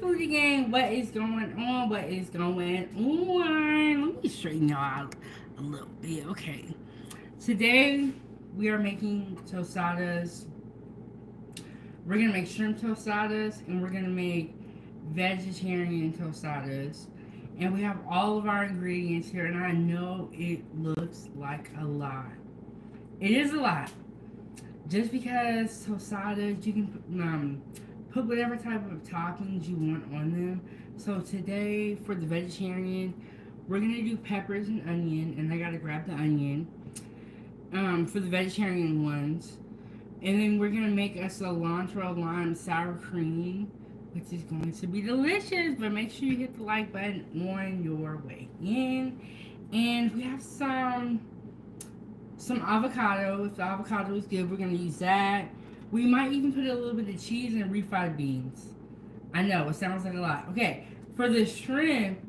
Foodie Gang. What is going on? What is going on? Let me straighten y'all out a little bit. Okay. Today we are making tostadas. We're gonna make shrimp tostadas and we're gonna make vegetarian tostadas. And we have all of our ingredients here, and I know it looks like a lot. It is a lot. Just because tostadas, you can put whatever type of toppings you want on them. So today, for the vegetarian, we're gonna do peppers and onion, and I gotta grab the onion for the vegetarian ones. And then we're gonna make a cilantro lime sour cream, which is going to be delicious. But make sure you hit the like button on your way in. And we have some avocado. If the avocado is good, we're gonna use that. We might even put a little bit of cheese and refried beans. I know it sounds like a lot. Okay, for the shrimp,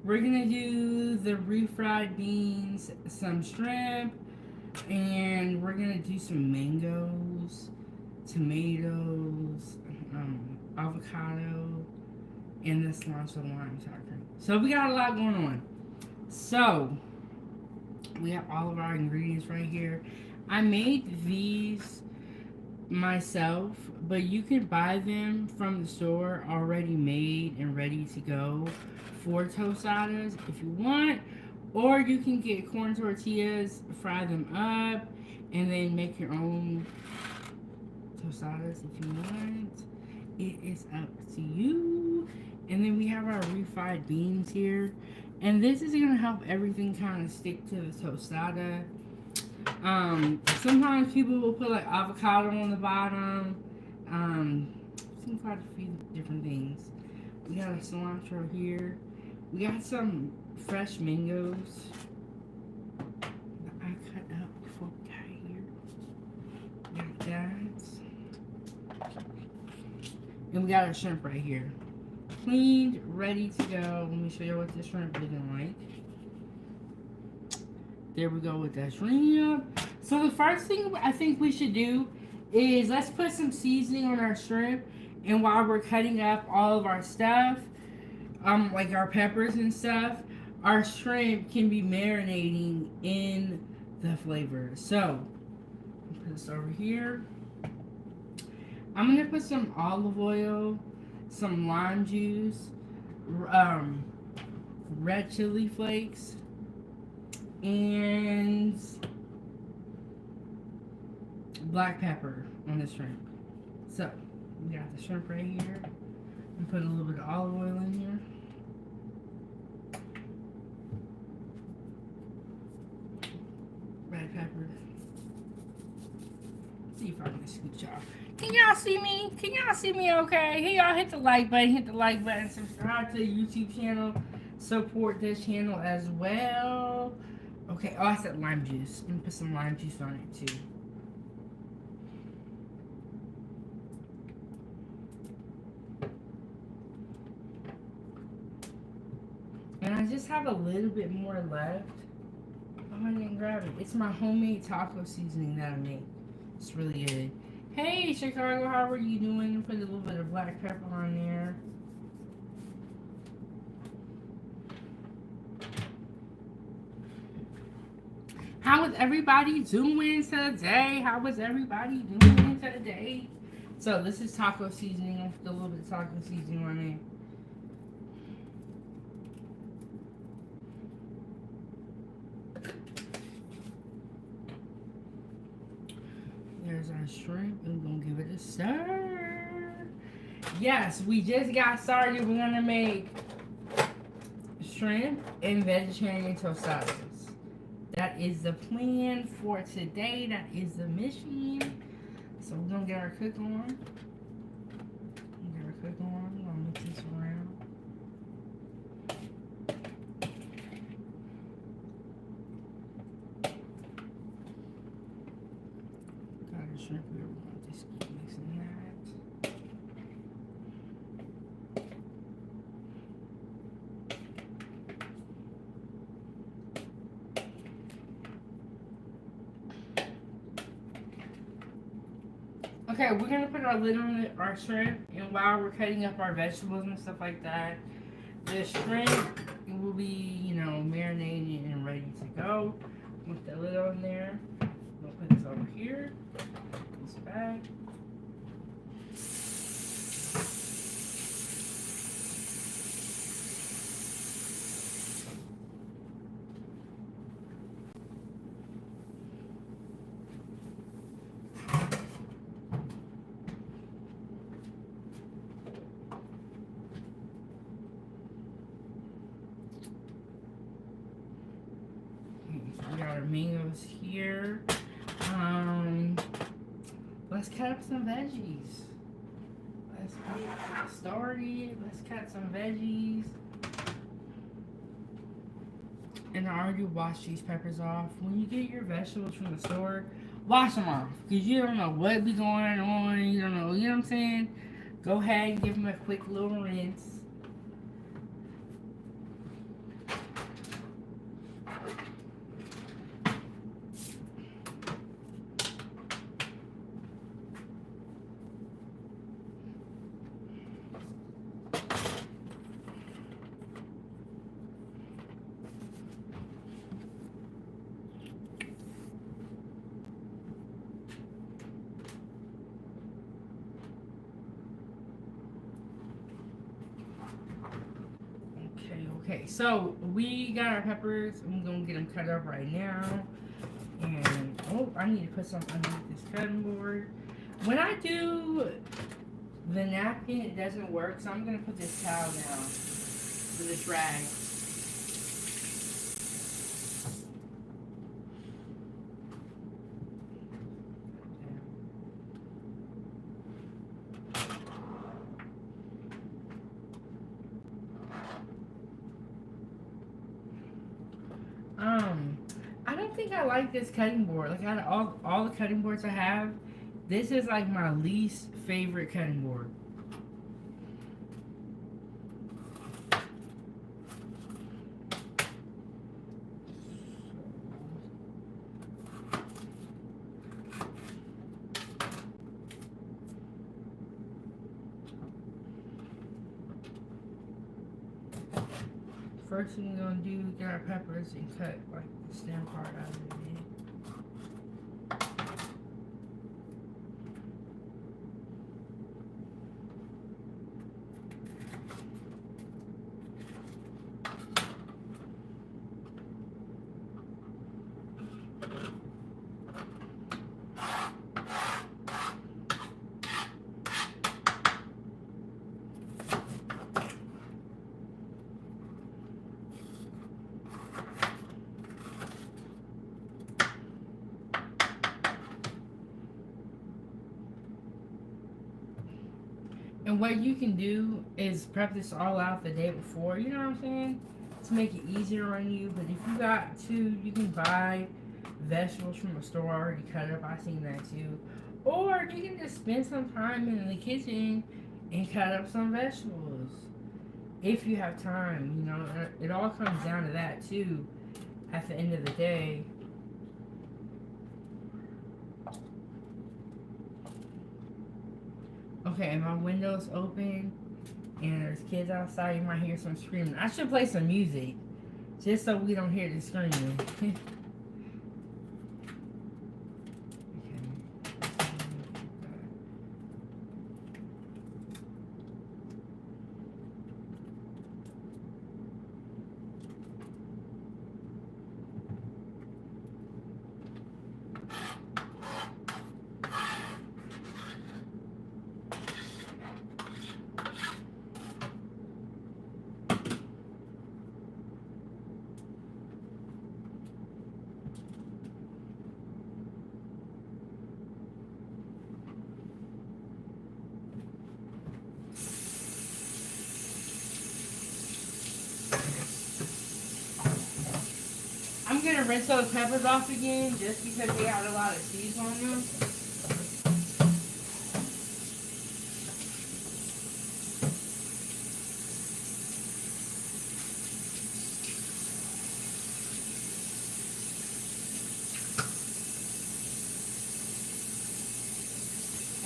we're gonna do the refried beans, some shrimp, and we're gonna do some mangoes, tomatoes, avocado, and the cilantro lime sour cream. So we got a lot going on. So we have all of our ingredients right here. I made these myself, but you can buy them from the store already made and ready to go for tostadas if you want, or you can get corn tortillas, fry them up, and then make your own tostadas if you want. It is up to you. And then we have our refried beans here, and this is gonna help everything kind of stick to the tostada. Sometimes people will put like avocado on the bottom. Seems quite a few different things. We got a cilantro here. We got some fresh mangoes that I cut up before we got here. Got that. And we got our shrimp right here. Cleaned, ready to go. Let me show you what the shrimp looking like. There we go with that shrimp. So the first thing I think we should do is let's put some seasoning on our shrimp. And while we're cutting up all of our stuff, like our peppers and stuff, our shrimp can be marinating in the flavor. So put this over here. I'm gonna put some olive oil, some lime juice, red chili flakes, and black pepper on the shrimp. So we got the shrimp right here. And put a little bit of olive oil in here. Red pepper. Let's see if I can scoot y'all. Can y'all see me? Can y'all see me okay? Hey y'all, hit the like button, subscribe to the YouTube channel, support this channel as well. Okay, oh, I said lime juice. I'm gonna put some lime juice on it too. And I just have a little bit more left. Oh, I didn't grab it. It's my homemade taco seasoning that I make. It's really good. Hey, Chicago, how are you doing? Put a little bit of black pepper on there. How is everybody doing today? How is everybody doing today? So this is taco seasoning. I'll put a little bit of taco seasoning on it. There's our shrimp. I'm gonna give it a stir. Yes, we just got started. We're gonna make shrimp and vegetarian tostadas. That is the plan for today. That is the mission. So we're gonna get our cook on. We're gonna mix this around. Shrimp, we're going to just keep mixing that. Okay, we're gonna put our lid on our shrimp, and while we're cutting up our vegetables and stuff like that, the shrimp will be, marinated and ready to go. With the lid on there, we'll put this over here. This bag. We got our mangoes here. Let's cut up some veggies. Let's get started. Let's cut some veggies. And I already washed these peppers off. When you get your vegetables from the store, wash them off. Because you don't know what be going on. You don't know, you know what I'm saying? Go ahead and give them a quick little rinse. Okay, so we got our peppers. I'm gonna get them cut up right now. And I need to put some underneath this cutting board. When I do the napkin, it doesn't work, so I'm gonna put this towel down, or this rag. I don't think I like this cutting board. Like out of all the cutting boards I have, this is like my least favorite cutting board. First thing we're gonna do, get our peppers and cut like the stem part out of it. And what you can do is prep this all out the day before, you know what I'm saying? To make it easier on you. But if you got to, you can buy vegetables from a store already cut up. I've seen that too. Or you can just spend some time in the kitchen and cut up some vegetables. If you have time, it all comes down to that too at the end of the day. Okay, my window's open and there's kids outside. You might hear some screaming. I should play some music just so we don't hear the screaming. I'm gonna rinse those peppers off again just because they got a lot of seeds on them.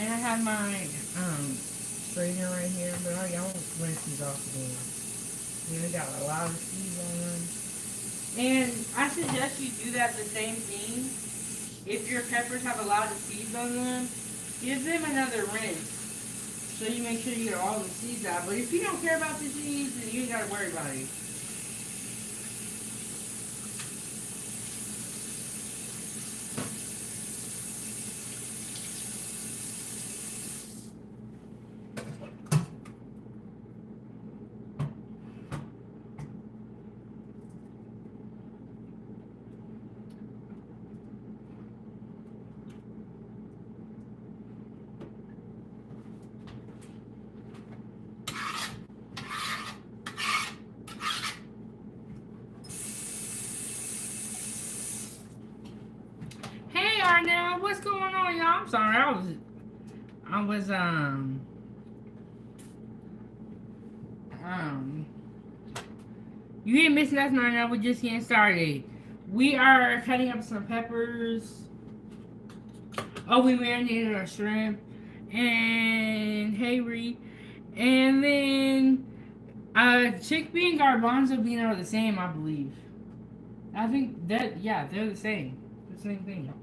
And I have my strainer right here, but I won't rinse these off again. You know, got a lot of seeds on them. And I suggest you do that the same thing. If your peppers have a lot of seeds on them, give them another rinse. So you make sure you get all the seeds out. But if you don't care about the seeds, then you ain't got to worry about it. Hey, Arnell, what's going on, y'all? I'm sorry, I was, you ain't missing nothing right now. We're just getting started. We are cutting up some peppers. Oh, we marinated our shrimp and Hayri, and then chickpea and garbanzo bean are the same, I believe. I think that yeah, they're the same. The same thing.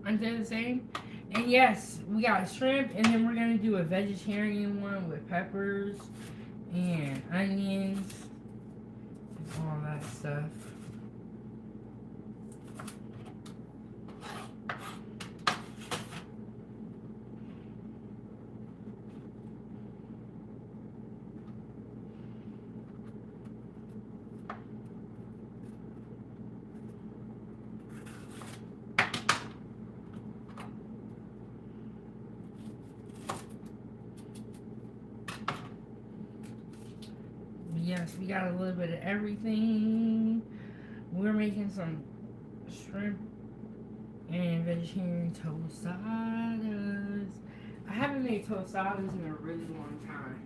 Aren't they the same? And yes, we got shrimp, and then we're gonna do a vegetarian one with peppers and onions and all that stuff. Yes, we got a little bit of everything. We're making some shrimp and vegetarian tostadas. I haven't made tostadas in a really long time.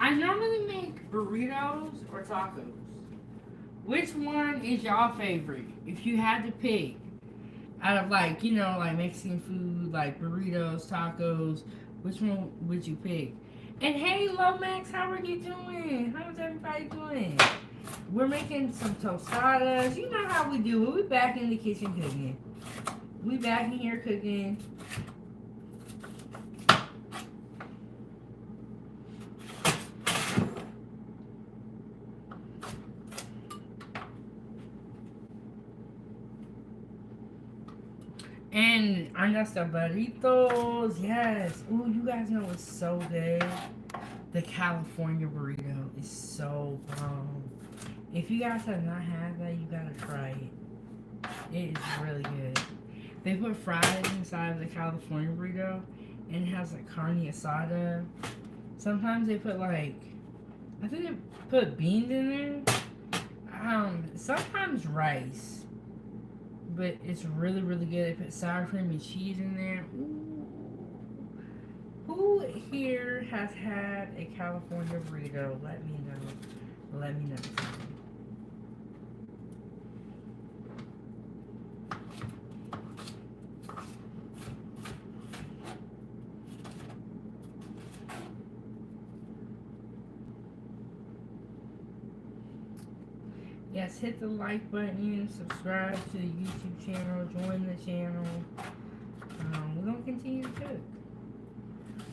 I normally make burritos or tacos. Which one is y'all favorite? If you had to pick out of like, you know, like Mexican food, like burritos, tacos, which one would you pick? And hey, Lomax, how are you doing? How's everybody doing? We're making some tostadas. You know how we do it. We back in the kitchen cooking. We back in here cooking. And Ernesto burritos, yes. Ooh, you guys know it's so good. The California burrito is so bomb. If you guys have not had that, you gotta try it. It is really good. They put fries inside of the California burrito, and it has like carne asada. Sometimes they put like, I think they put beans in there. Sometimes rice. But it's really, really good. They put sour cream and cheese in there. Ooh. Who here has had a California burrito? Let me know. Let me know. Yes, hit the like button, subscribe to the YouTube channel, join the channel. We're going to continue to cook.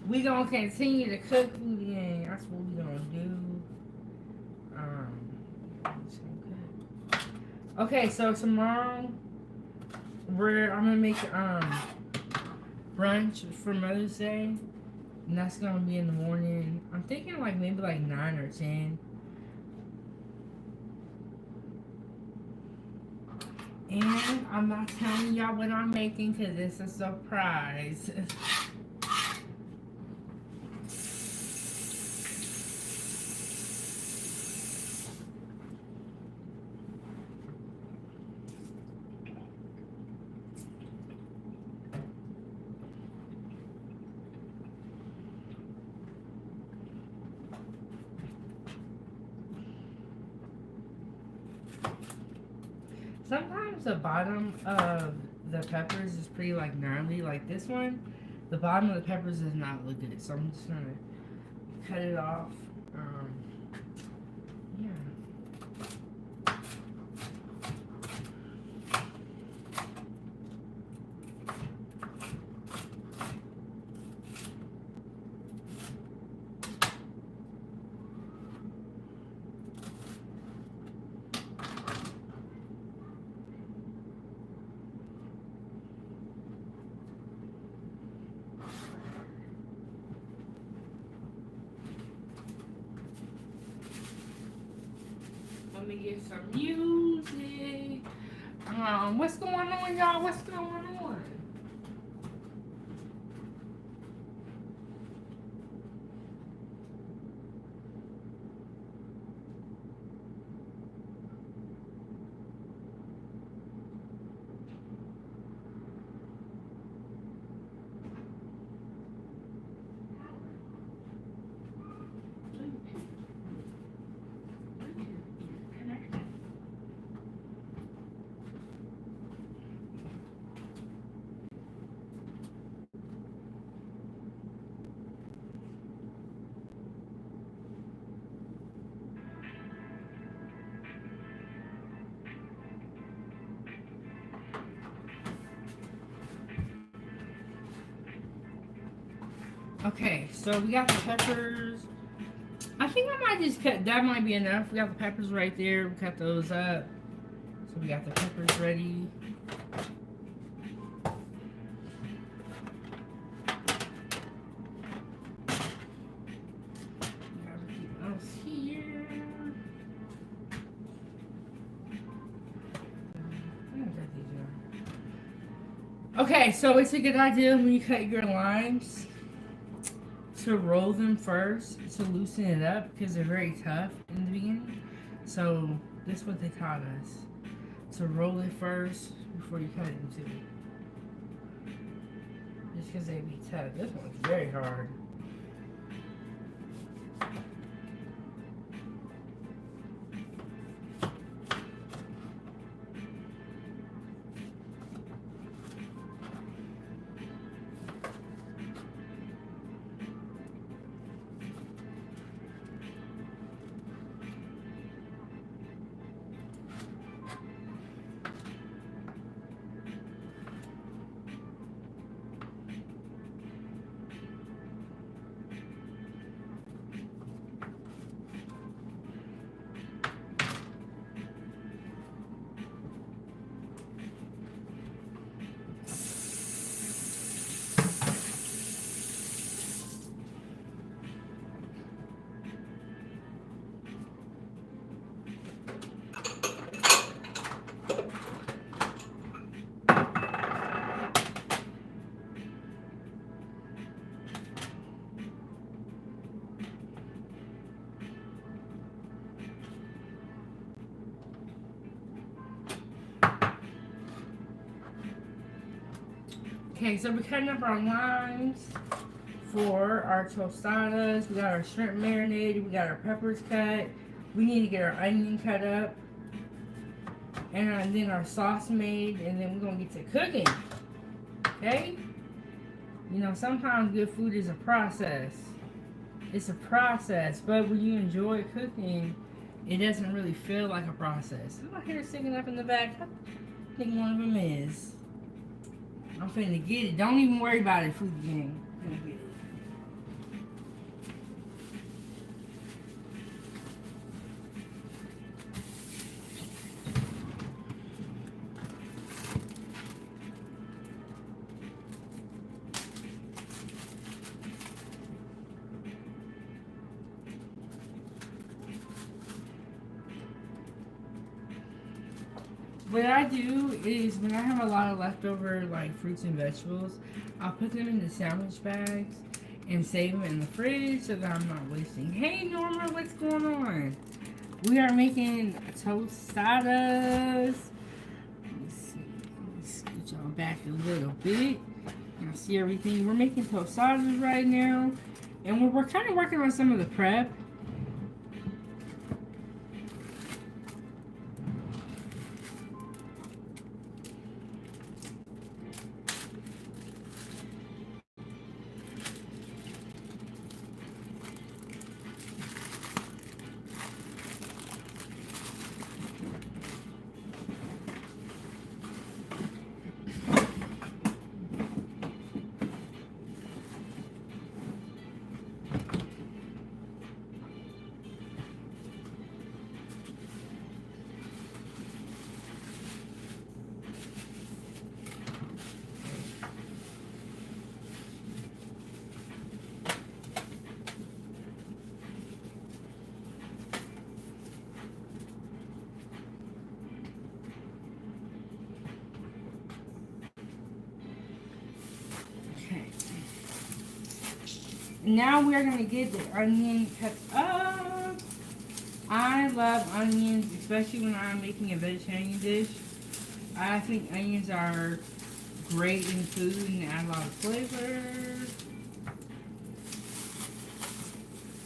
We're going to continue to cook food again. That's what we're going to do. Okay, so tomorrow, I'm going to make brunch for Mother's Day. And that's going to be in the morning. I'm thinking like maybe like 9 or 10. And I'm not telling y'all what I'm making because it's a surprise. Sometimes the bottom of the peppers is pretty like gnarly. Like this one, the bottom of the peppers does not look good. So I'm just gonna cut it off. Yeah. Let me get some music. What's going on, y'all? What's going on? Okay, so we got the peppers. I think I might just cut, that might be enough. We got the peppers right there. We cut those up. So we got the peppers ready. We got everything else here. Okay, so it's a good idea when you cut your limes to roll them first to loosen it up because they're very tough in the beginning. So this is what they taught us, to roll it first before you cut it in two. Just because they be tough. This one's very hard. Okay, so we're cutting up our limes for our tostadas. We got our shrimp marinated. We got our peppers cut. We need to get our onion cut up. And then our sauce made. And then we're going to get to cooking. Okay? You know, sometimes good food is a process. It's a process. But when you enjoy cooking, it doesn't really feel like a process. My hair sticking up in the back. I think one of them is. I'm finna get it. Don't even worry about it, food gang. I'm finna get it. What I do is when I have a lot of leftover like fruits and vegetables, I'll put them in the sandwich bags and save them in the fridge so that I'm not wasting. Hey Norma, what's going on? We are making tostadas. Let me see. Let me scoot y'all back a little bit. Y'all see everything. We're making tostadas right now. And we're kind of working on some of the prep. Now we're gonna get the onion cut up. I love onions, especially when I'm making a vegetarian dish. I think onions are great in food and add a lot of flavor.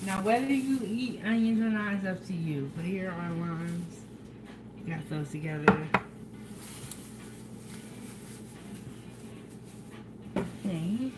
Now, whether you eat onions or not is up to you. But here are ones. Got those together. Okay.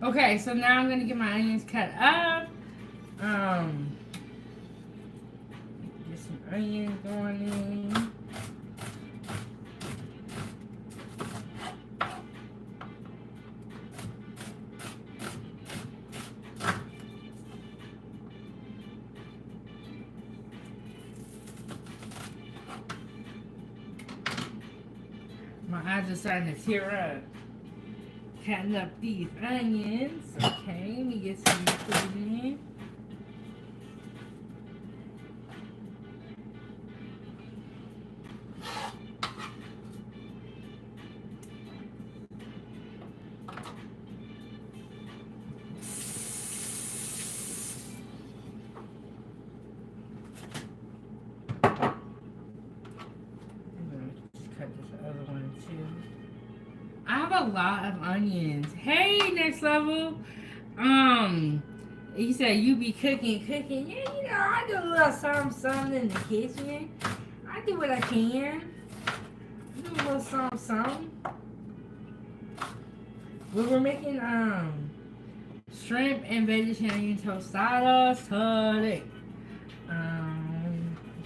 Okay, so now I'm gonna get my onions cut up. Get some onions going in. My eyes decided to tear up. Cutting up these onions. Okay, let me get some food in. Cut this other one too. I have a lot of onions. Hey, next level. You said you be cooking. Yeah, you know, I do a little something in the kitchen. I do what I can. I do a little something. We're making shrimp and vegetarian tostadas today.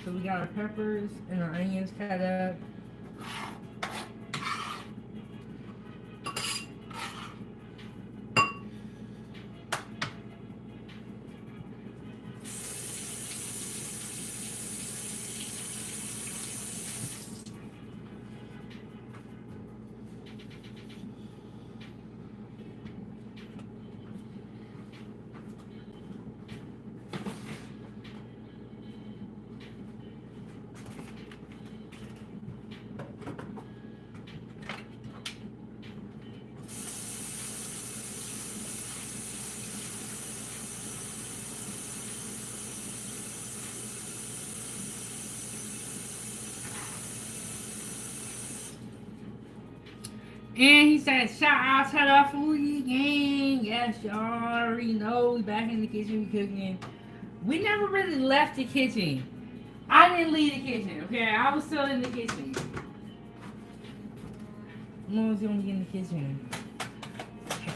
So we got our peppers and our onions cut up. And he said, shout out to the foodie gang. Yes, y'all already know we back in the kitchen cooking. We never really left the kitchen. I didn't leave the kitchen, okay? I was still in the kitchen. I'm always gonna be in the kitchen. Okay.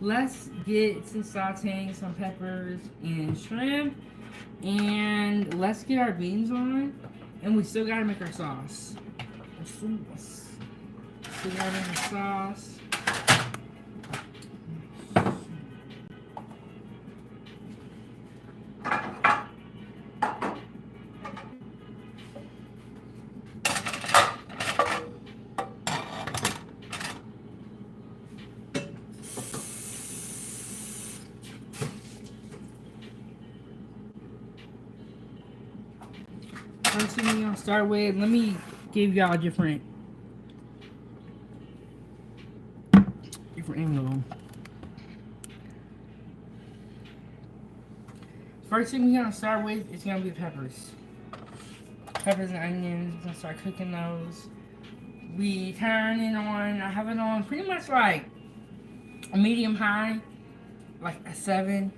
Let's get to sauteing some peppers and shrimp. And let's get our beans on. And we still gotta make our sauce. Sauce. Still gotta make our sauce. First thing we're gonna start with, let me give y'all a different angle. First thing we're gonna start with is gonna be peppers. Peppers and onions. We're gonna start cooking those. We turn it on. I have it on pretty much like a medium high, like a 7.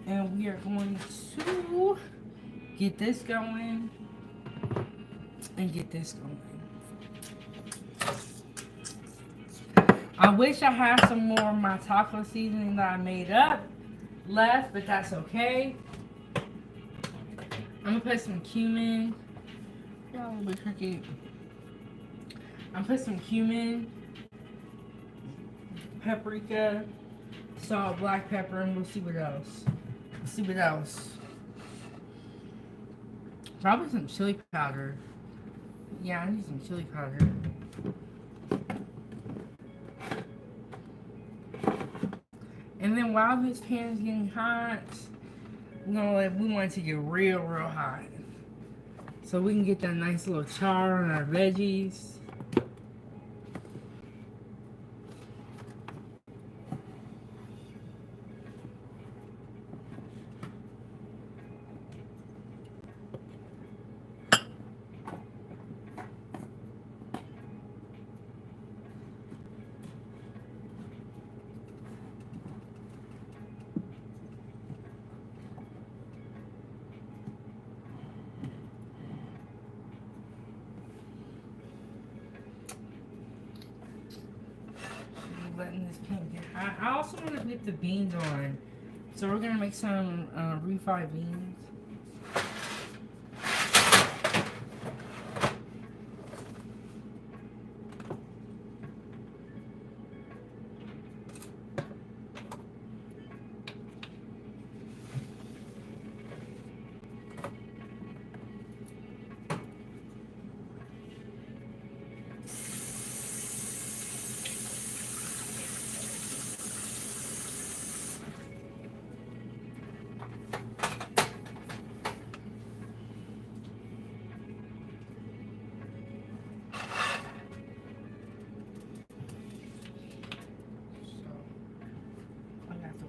And we are going to get this going and get this going. I wish I had some more of my taco seasoning that I made up left, but that's okay. I'm gonna put some cumin. Yeah, a little bit crooked. I'm gonna put some cumin, paprika, salt, black pepper, and we'll see what else. Let's see what else. Probably some chili powder. Yeah, I need some chili powder. And then while this pan is getting hot, we want it to get real hot. So we can get that nice little char on our veggies. Letting this pan get hot. I also want to get the beans on. So we're going to make some refried beans.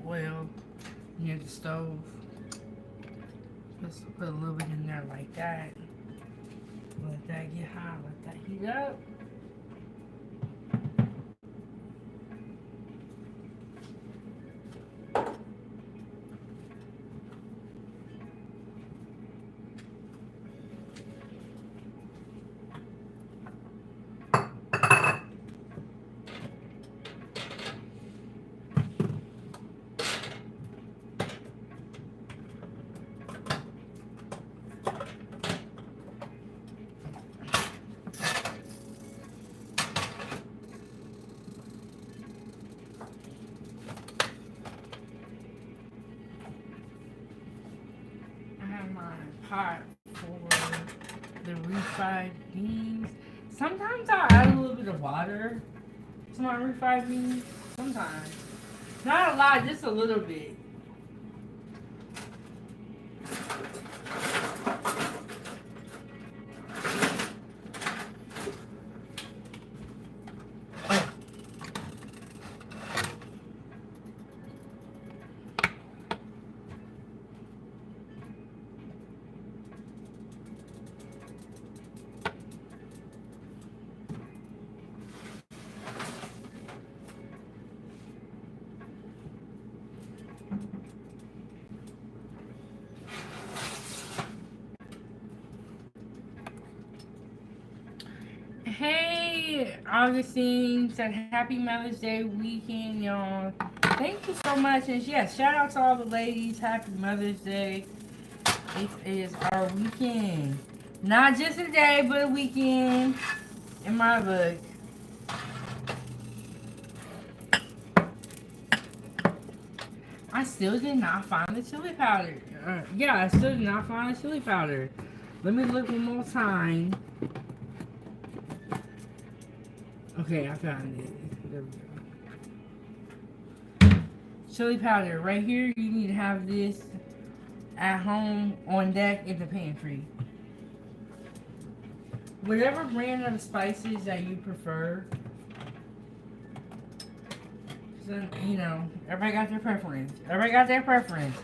Oil near the stove. Just put a little bit in there like that. Let that get hot. Let that heat up. Pot for the refried beans. Sometimes I'll add a little bit of water to my refried beans. Sometimes. Not a lot, just a little bit. Hey, Augustine said happy Mother's Day weekend, y'all. Thank you so much. And yes, shout out to all the ladies. Happy Mother's Day. It is our weekend. Not just a day, but a weekend in my book. I still did not find the chili powder. Yeah, I still did not find the chili powder. Let me look one more time. Okay, I found it. There we go. Chili powder. Right here, you need to have this at home, on deck, in the pantry. Whatever brand of spices that you prefer. So, you know, everybody got their preference. Everybody got their preference.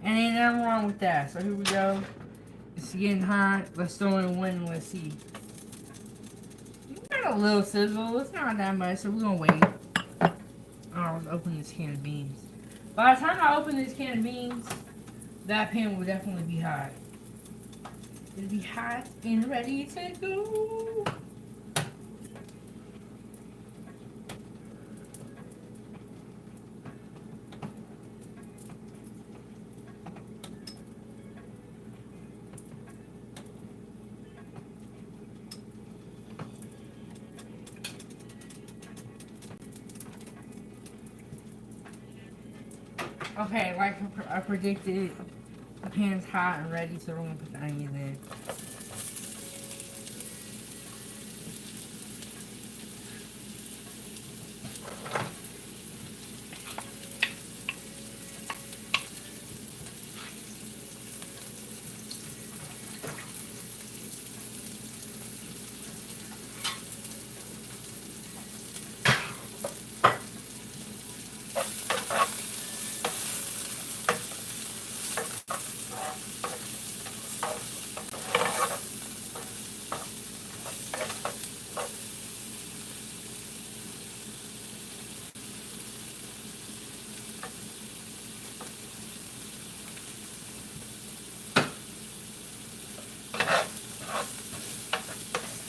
And ain't nothing wrong with that. So here we go. It's getting hot. Let's throw in one and let's see. Got a little sizzle. It's not that much, so we're gonna wait. Oh, let's open this can of beans. By the time I open this can of beans, that pan will definitely be hot. It'll be hot and ready to go. Okay, like I predicted, the pan's hot and ready, so we're gonna put the onion in.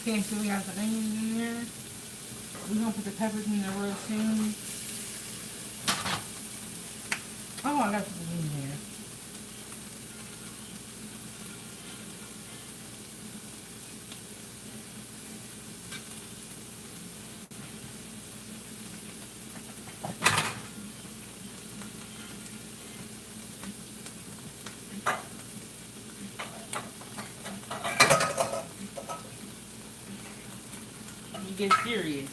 Okay, so we got the onions in there. We're gonna put the peppers in there real soon. Oh, I got the beans in here. You get serious.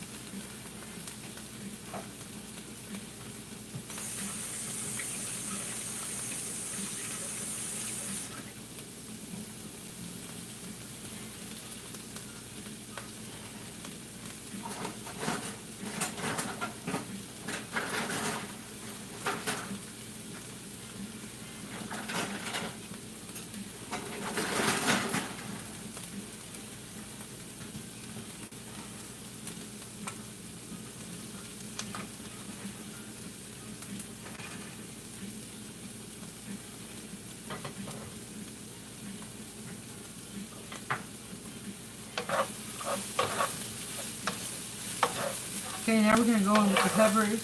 Okay, now we're gonna go in with the peppers.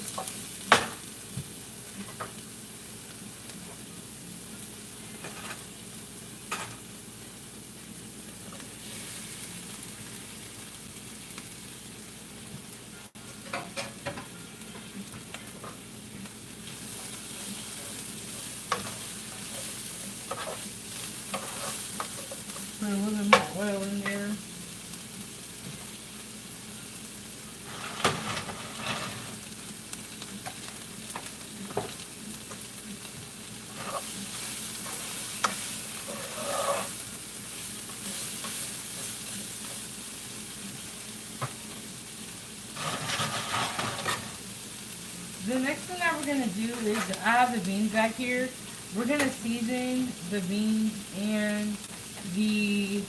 Put a little bit more oil in there. The next thing that we're gonna do is I have the beans back here. We're gonna season the beans and the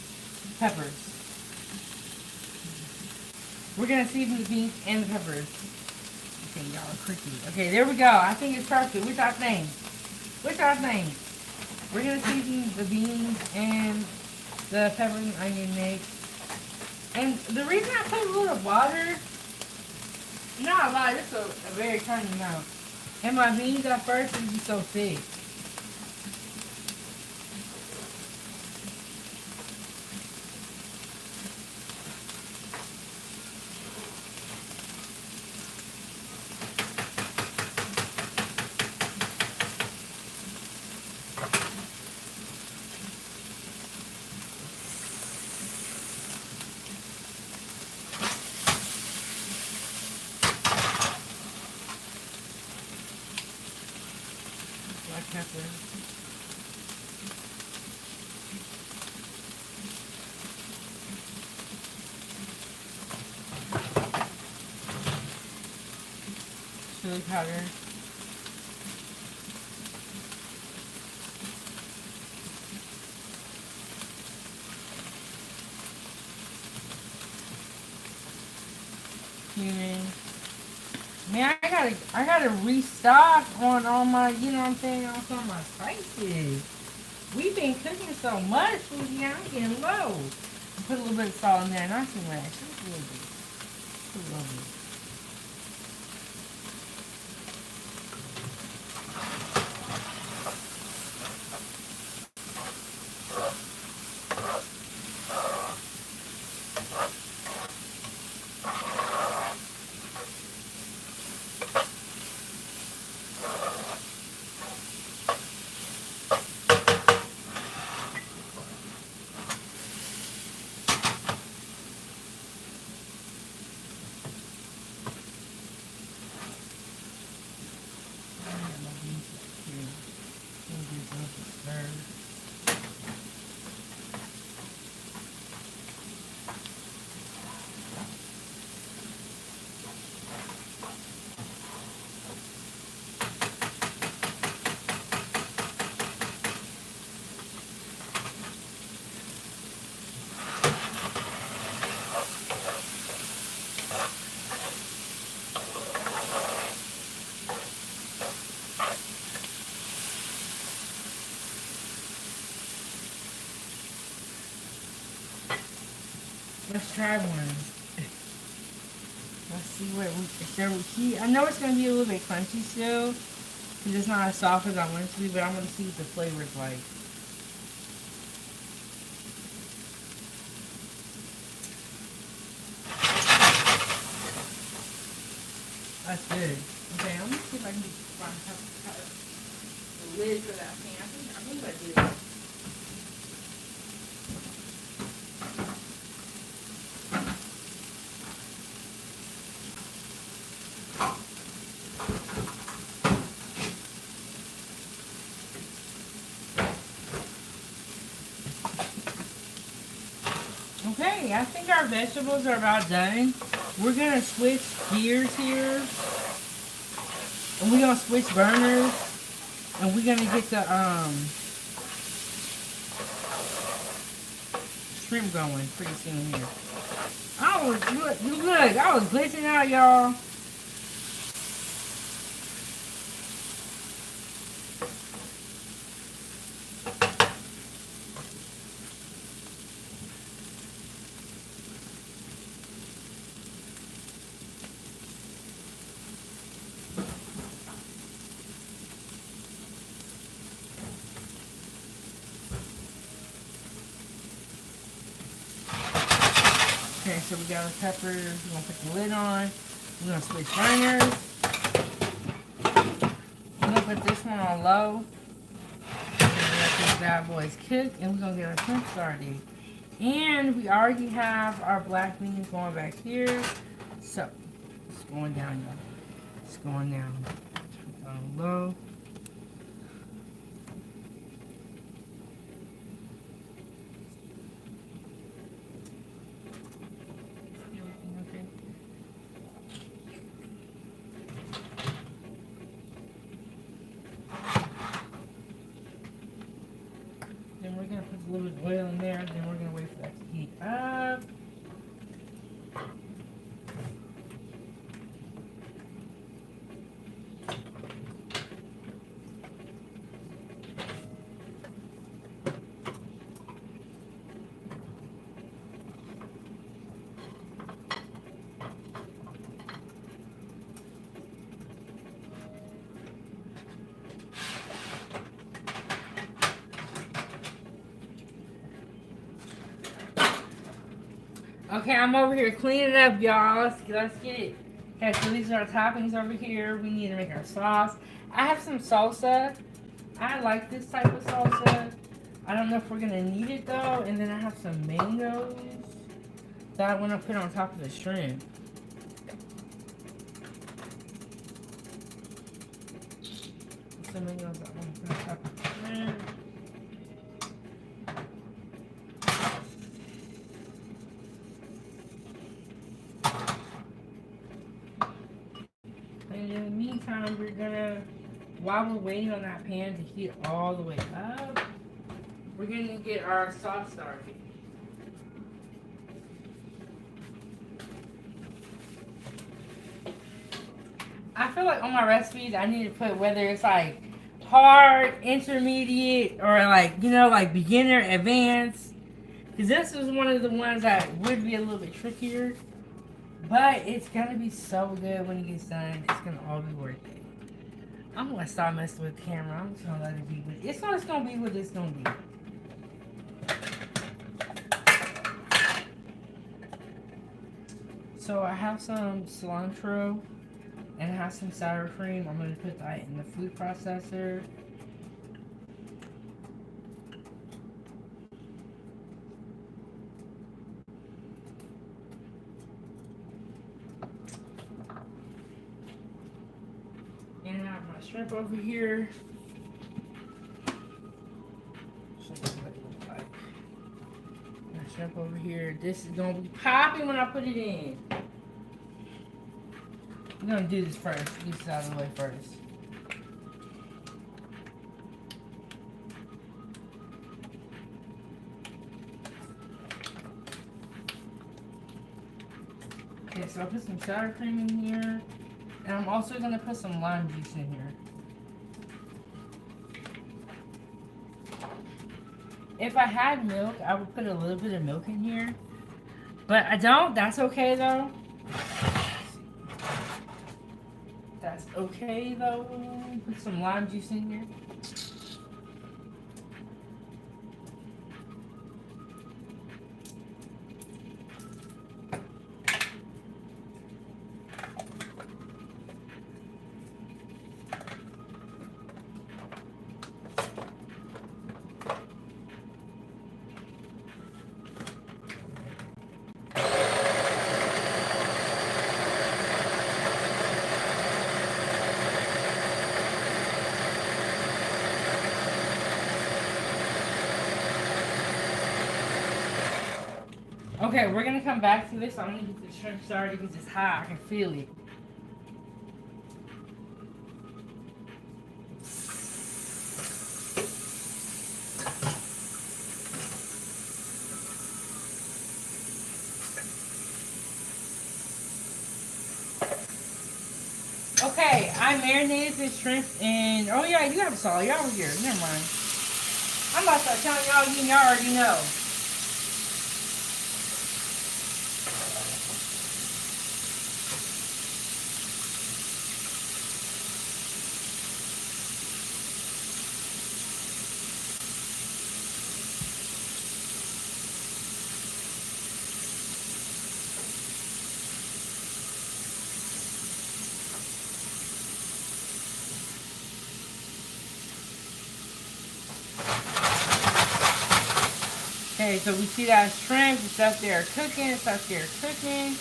peppers. We're gonna season the beans and the peppers. Okay, y'all are cricky. Okay, there we go. I think it's perfect. What y'all think? What y'all think? We're gonna season the beans and the peppers and onion mix. And the reason I put a little water, not a lot, just a very tiny amount. And my beans at first would be so thick. Black pepper. Chili powder. Cumin. Man, I gotta restock on all my, you know what I'm saying, on some of my spices. been cooking so much, Julienne. I'm getting low. Put a little bit of salt in there, not too much. Just a little bit. Just a little bit. Let's try one. Let's see what if there was heat. I know it's gonna be a little bit crunchy still, because it's not as soft as I want it to be, but I'm gonna see what the flavor is like. That's good. Okay, I'm gonna see if I can find the lid for that pan. I think I did. Okay, I think our vegetables are about done. We're gonna switch gears here, and we're gonna switch burners, and we're gonna get the shrimp going pretty soon here. Look, I was glitching out, y'all. Okay, so we got our peppers. We're gonna put the lid on. We're gonna switch burners. We're gonna put this one on low. Let these bad boys cook, and we're gonna get our shrimp started. And we already have our black beans going back here. So it's going down, y'all. It's going down. On low. Then we're going to put a little bit of oil in there, then we're going to wait for that to heat up. Okay, I'm over here cleaning up, y'all. Let's get it. Okay, so these are our toppings over here. We need to make our sauce. I have some salsa. I like this type of salsa. I don't know if we're going to need it, though. And then I have some mangoes that I want to put on top of the shrimp. Some mangoes that I want to put on top of the shrimp. And in the meantime, we're gonna, while we're waiting on that pan to heat all the way up, we're gonna get our sauce started. I feel like on my recipes, I need to put whether it's like hard, intermediate, or like, you know, like beginner, advanced. Because this was one of the ones that would be a little bit trickier. But it's going to be so good when it gets done. It's going to all be worth it. I'm going to stop messing with the camera. I'm just going to let it be what it's going to be what it's going to be. So I have some cilantro and I have some sour cream. I'm going to put that in the food processor. And I have my shrimp over here. My shrimp over here. This is going to be popping when I put it in. I'm going to do this first. Get this out of the way first. Okay, so I'll put some sour cream in here. And I'm also going to put some lime juice in here. If I had milk, I would put a little bit of milk in here. But I don't. That's okay, though. That's okay, though. Put some lime juice in here. Okay, we're gonna come back to this. I'm gonna get the shrimp started because it's hot. I can feel it. Okay, I marinated this shrimp in. Oh yeah, you have salt. Y'all over here. Never mind. I'm about to start telling y'all. Y'all already know. Okay, so we see that shrimp, it's up there cooking, it's up there cooking.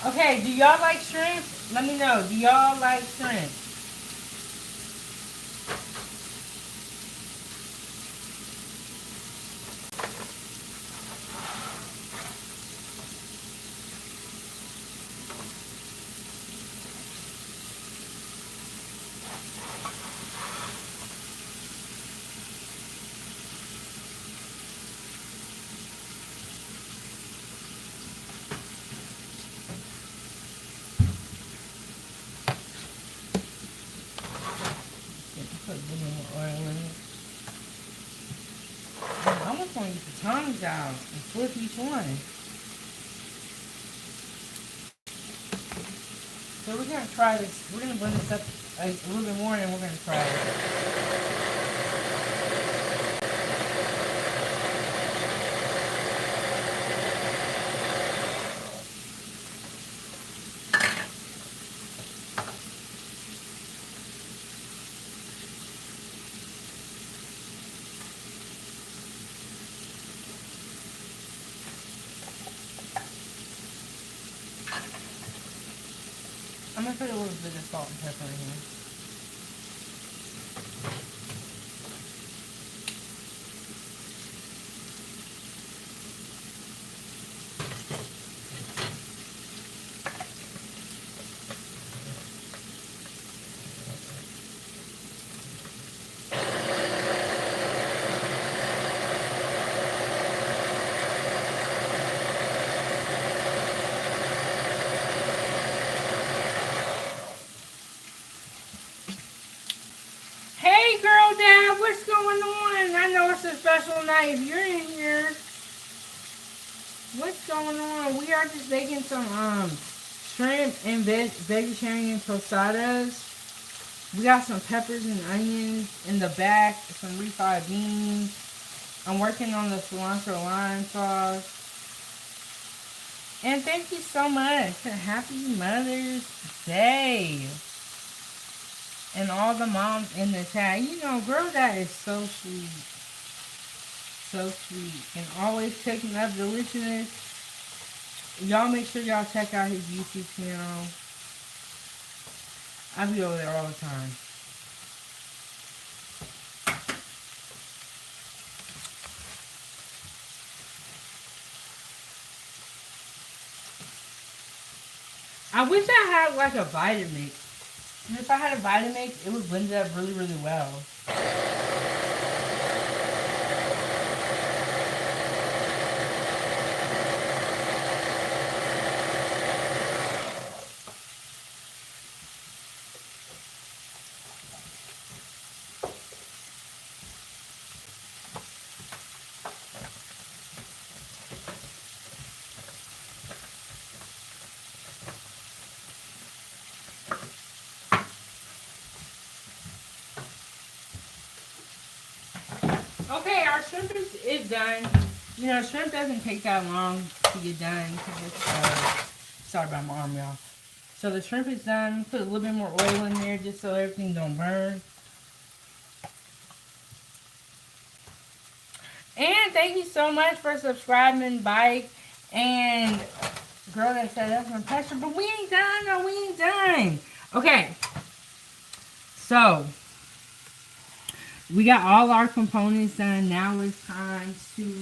Okay, do y'all like shrimp? Let me know, do y'all like shrimp? Put a little more oil in it. I almost want to get the tongues out and flip each one. So we're going to try this. We're going to blend this up a little bit more and then we're going to try it. I'm going to put a little bit of salt and pepper in here. going on? I know it's a special night if you're in here. What's going on? We are just making some shrimp and vegetarian tostadas. We got some peppers and onions in the back, some refried beans. I'm working on the cilantro lime sauce. And thank you so much. Happy Mother's Day. And all the moms in the chat. You know, girl, that is so sweet. So sweet. And always cooking up deliciousness. Y'all make sure y'all check out his YouTube channel. I be over there all the time. I wish I had like a Vitamix. And if I had a Vitamix, it would blend it up really, really well. Okay, our shrimp is done. You know, shrimp doesn't take that long to get done. Sorry about my arm, y'all. So the shrimp is done. Put a little bit more oil in there just so everything don't burn. And thank you so much for subscribing, Bike. And girl that said that's my pressure, but we ain't done. No, we ain't done. Okay. So we got all our components done. Now it's time to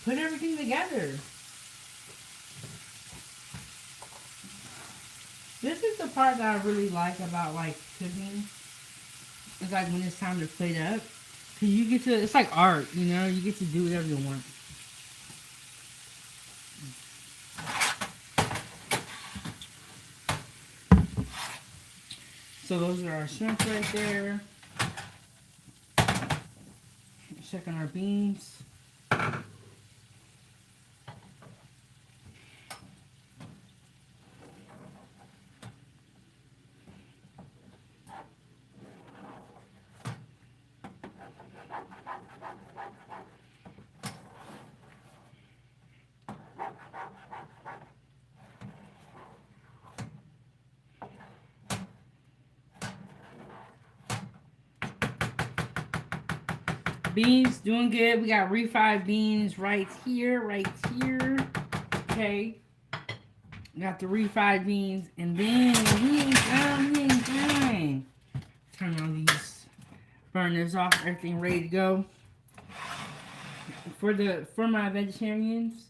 put everything together. This is the part that I really like about like cooking. It's like when it's time to plate up. Cause you get to, it's like art, you know? You get to do whatever you want. So those are our shrimp right there. Checking our beans. Beans doing good. We got refried beans right here, right here. Okay. Got the refried beans. And then we ain't done. Turn on these burners off. Everything ready to go. For my vegetarians,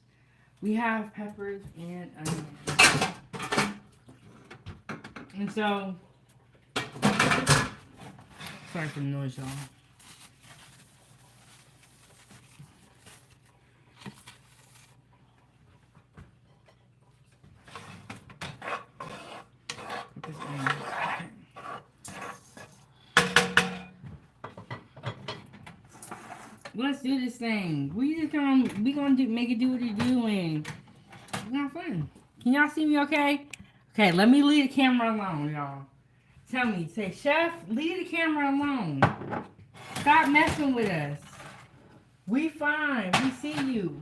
we have peppers and onions. And so, sorry for the noise, y'all. Let's do this thing. We gonna make it do what it's doing. We're gonna have fun. Can y'all see me okay? Okay, let me leave the camera alone, y'all. Tell me, say, Chef, leave the camera alone. Stop messing with us. We fine. We see you.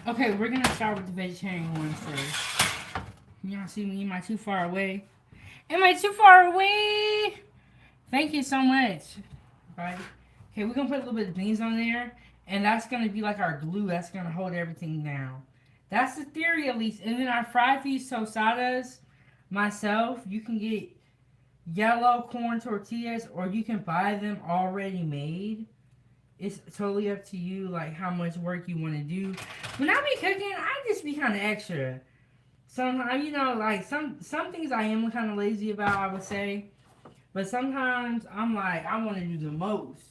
Okay, we're gonna start with the vegetarian ones first. Y'all see me? Am I too far away? Am I too far away? Thank you so much. Right? Okay, we're gonna put a little bit of beans on there, and that's gonna be like our glue. That's gonna hold everything down. That's the theory, at least. And then I fried these tostadas myself. You can get yellow corn tortillas, or you can buy them already made. It's totally up to you, like how much work you want to do. When I be cooking, I just be kind of extra. Sometimes, you know, like some things I am kind of lazy about, I would say. But sometimes I'm like, I want to do the most.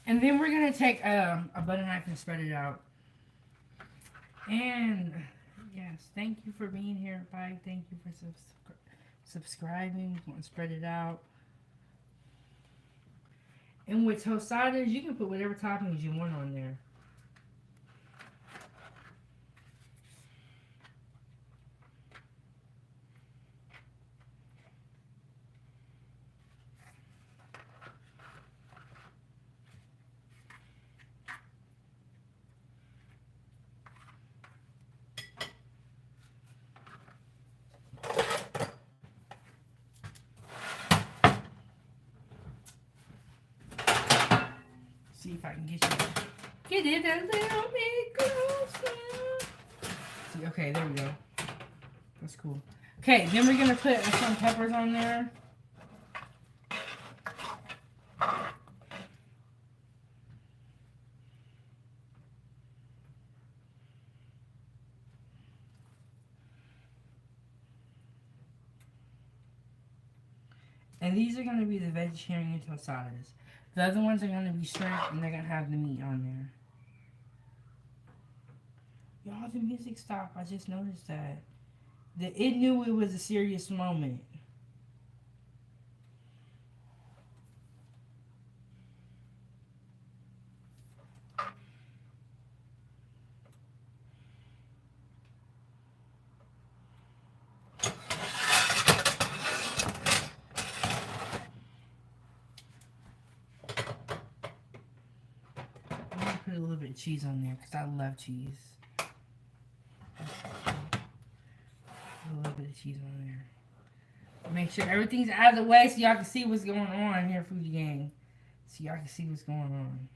And then we're going to take a butter knife and spread it out. And yes, thank you for being here, everybody. Thank you for subscribing. Want to spread it out. And with tostadas, you can put whatever toppings you want on there. See if I can get it a little bit closer. See, okay, there we go. That's cool. Okay, then we're gonna put some peppers on there. And these are gonna be the vegetarian tostadas. The other ones are gonna be shrimp, and they're gonna have the meat on there. Y'all, the music stopped. I just noticed that. It knew it was a serious moment. I'm gonna put a little bit of cheese on there because I love cheese. A little bit of cheese on there. Make sure everything's out of the way so y'all can see what's going on here, Foodie Gang. So y'all can see what's going on.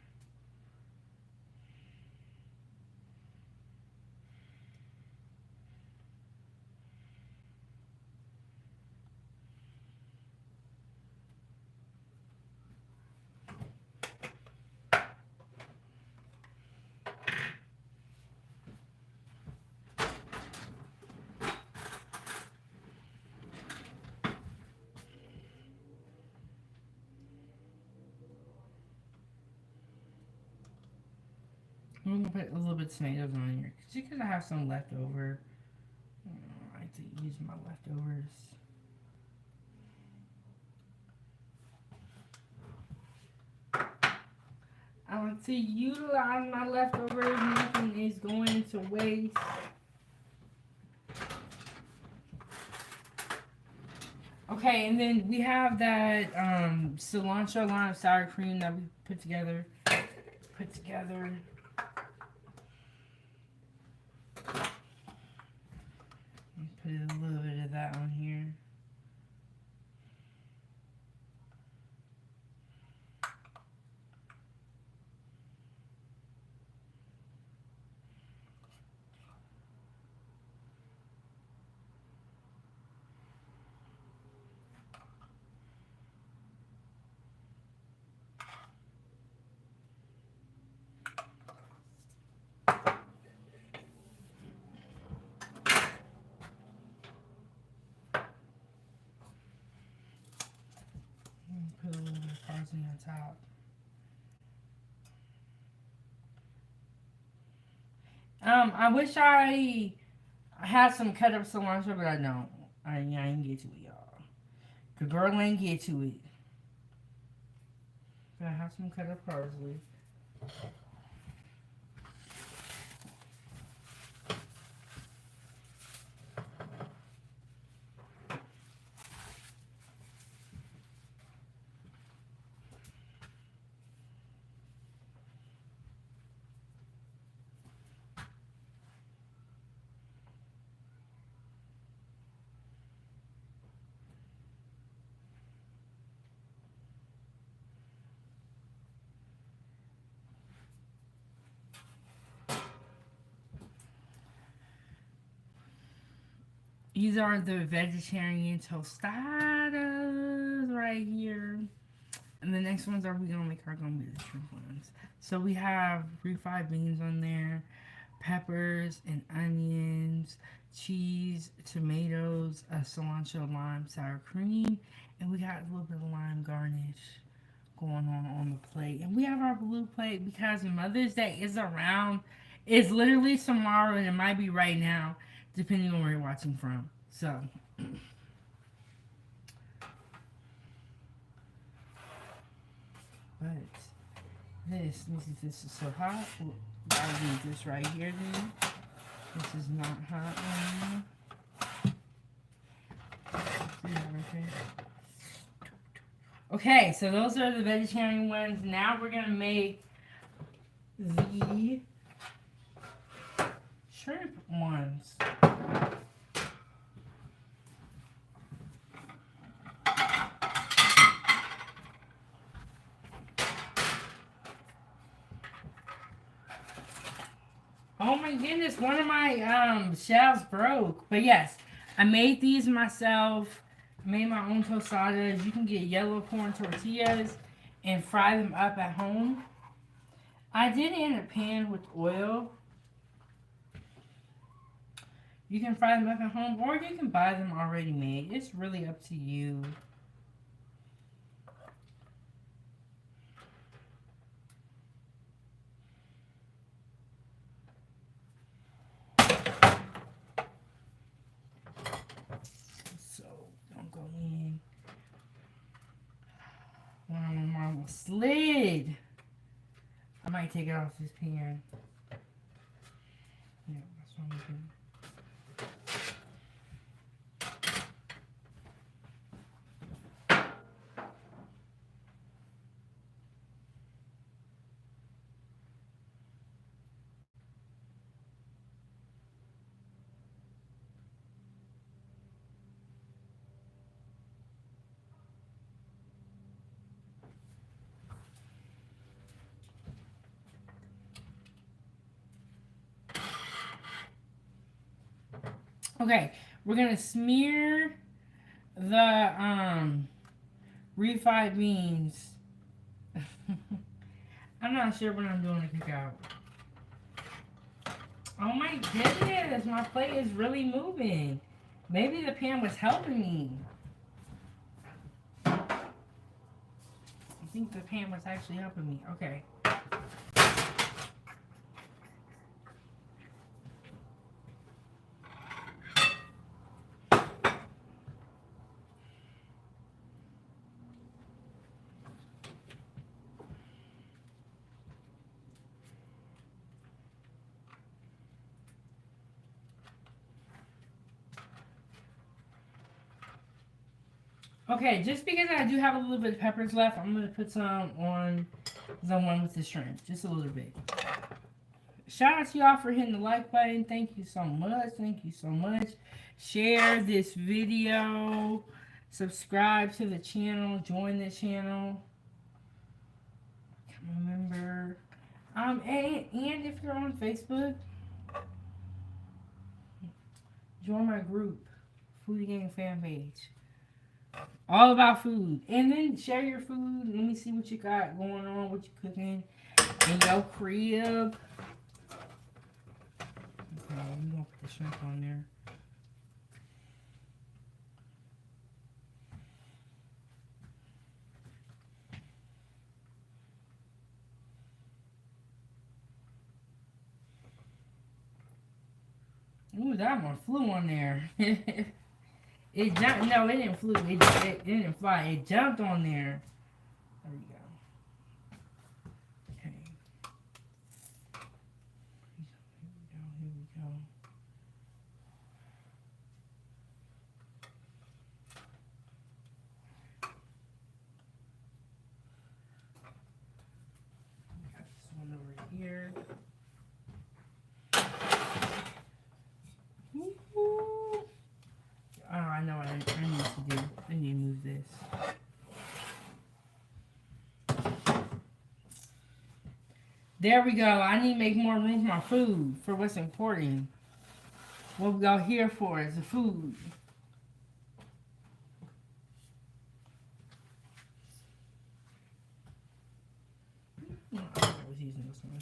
I'm gonna put a little bit of tomatoes on here just because I have some left over. I like to use my leftovers. I like to utilize my leftovers. Nothing is going to waste. Okay, and then we have that cilantro lime sour cream that we put together. Put a little bit of that on here. Put a little bit of parsley on top. I wish I had some cut up cilantro, but I don't. I ain't get to it, y'all. The girl ain't get to it. But I have some cut up parsley. These are the vegetarian tostadas right here. And the next ones are we gonna make are gonna be the shrimp ones. So we have refried beans on there, peppers and onions, cheese, tomatoes, cilantro, lime, sour cream, and we got a little bit of lime garnish going on the plate. And we have our blue plate because Mother's Day is around. It's literally tomorrow, and it might be right now, depending on where you're watching from. So, but this is so hot. I'll leave this right here then. This is not hot right now. See that right there? Okay, so those are the vegetarian ones. Now we're gonna make the shrimp ones. Oh my goodness, one of my shells broke. But yes, I made these myself. I made my own tostadas. You can get yellow corn tortillas and fry them up at home. I did it in a pan with oil. You can fry them up at home or you can buy them already made. It's really up to you. Slid. I might take it off this pan. Yeah, that's what I'm doing. Okay, we're gonna smear the refried beans. I'm not sure what I'm doing to cook out. Oh my goodness, my plate is really moving. Maybe the pan was helping me. I think the pan was actually helping me. Okay. Okay, just because I do have a little bit of peppers left, I'm going to put some on the one with the shrimp. Just a little bit. Shout out to y'all for hitting the like button. Thank you so much. Thank you so much. Share this video. Subscribe to the channel. Join the channel. Become a member. And if you're on Facebook, join my group. Foodie Gang fan page. All about food. And then share your food. Let me see what you got going on, what you're cooking in your crib. Okay, I'm going to put the shrimp on there. Ooh, that one flew on there. It jumped. No, it didn't flew. It didn't fly. It jumped on there. There we go. Okay. Here we go. Got this one over here. Oh, I know what I need to do. I need to move this. There we go. I need to make more room for my food, for what's important. What we all here for is the food. I was using this one.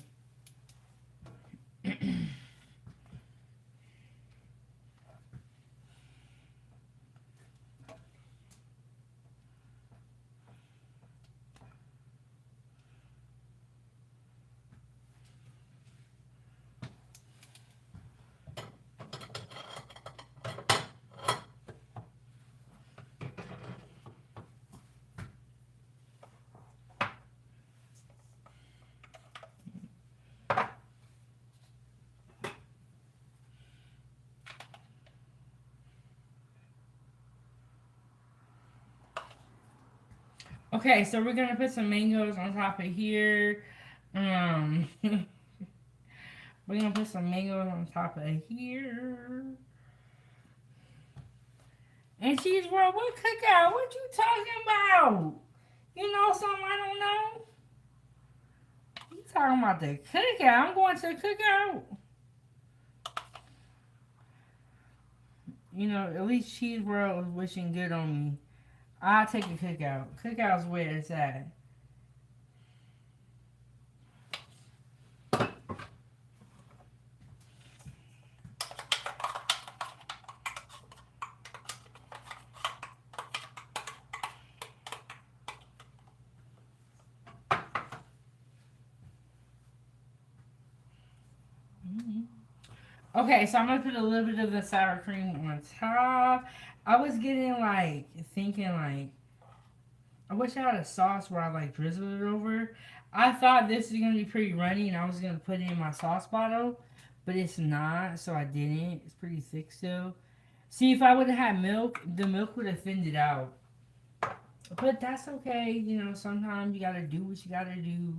Okay, so we're gonna put some mangoes on top of here. We're gonna put some mangoes on top of here. And cheese world, what cookout? What you talking about? You know something I don't know? You talking about the cookout? I'm going to the cookout. You know, at least cheese world was wishing good on me. I'll take a cookout. Cookout's where it's at. Okay, so I'm gonna put a little bit of the sour cream on top. I was getting like thinking like I wish I had a sauce where I like drizzle it over. I thought this was gonna be pretty runny and I was gonna put it in my sauce bottle, but it's not, so I didn't. It's pretty thick still. See, if I would have had milk, the milk would have thinned it out. But that's okay, you know, sometimes you gotta do what you gotta do.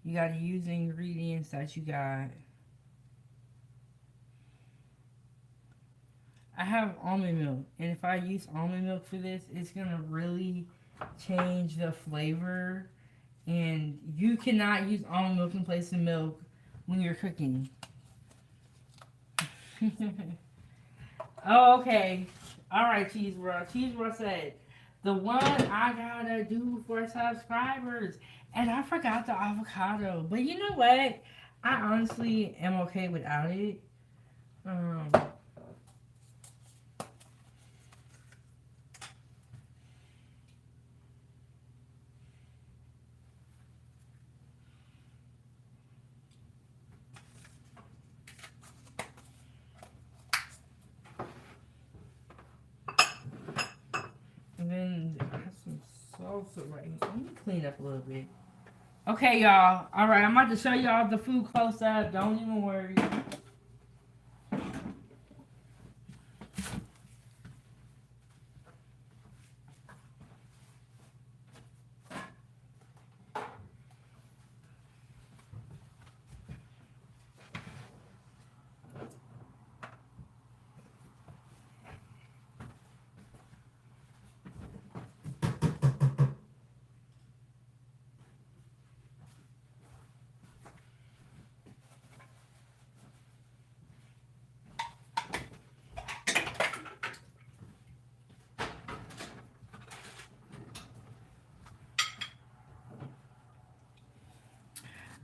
You gotta use the ingredients that you got. I have almond milk, and if I use almond milk for this, it's gonna really change the flavor. And you cannot use almond milk in place of milk when you're cooking. Oh, okay. All right, Cheese World. Cheese World said, the one I gotta do for subscribers. And I forgot the avocado. But you know what? I honestly am okay without it. Um, and then I have some salsa right here. Let me clean up a little bit. Okay, y'all. All right, I'm about to show y'all the food close up. Don't even worry.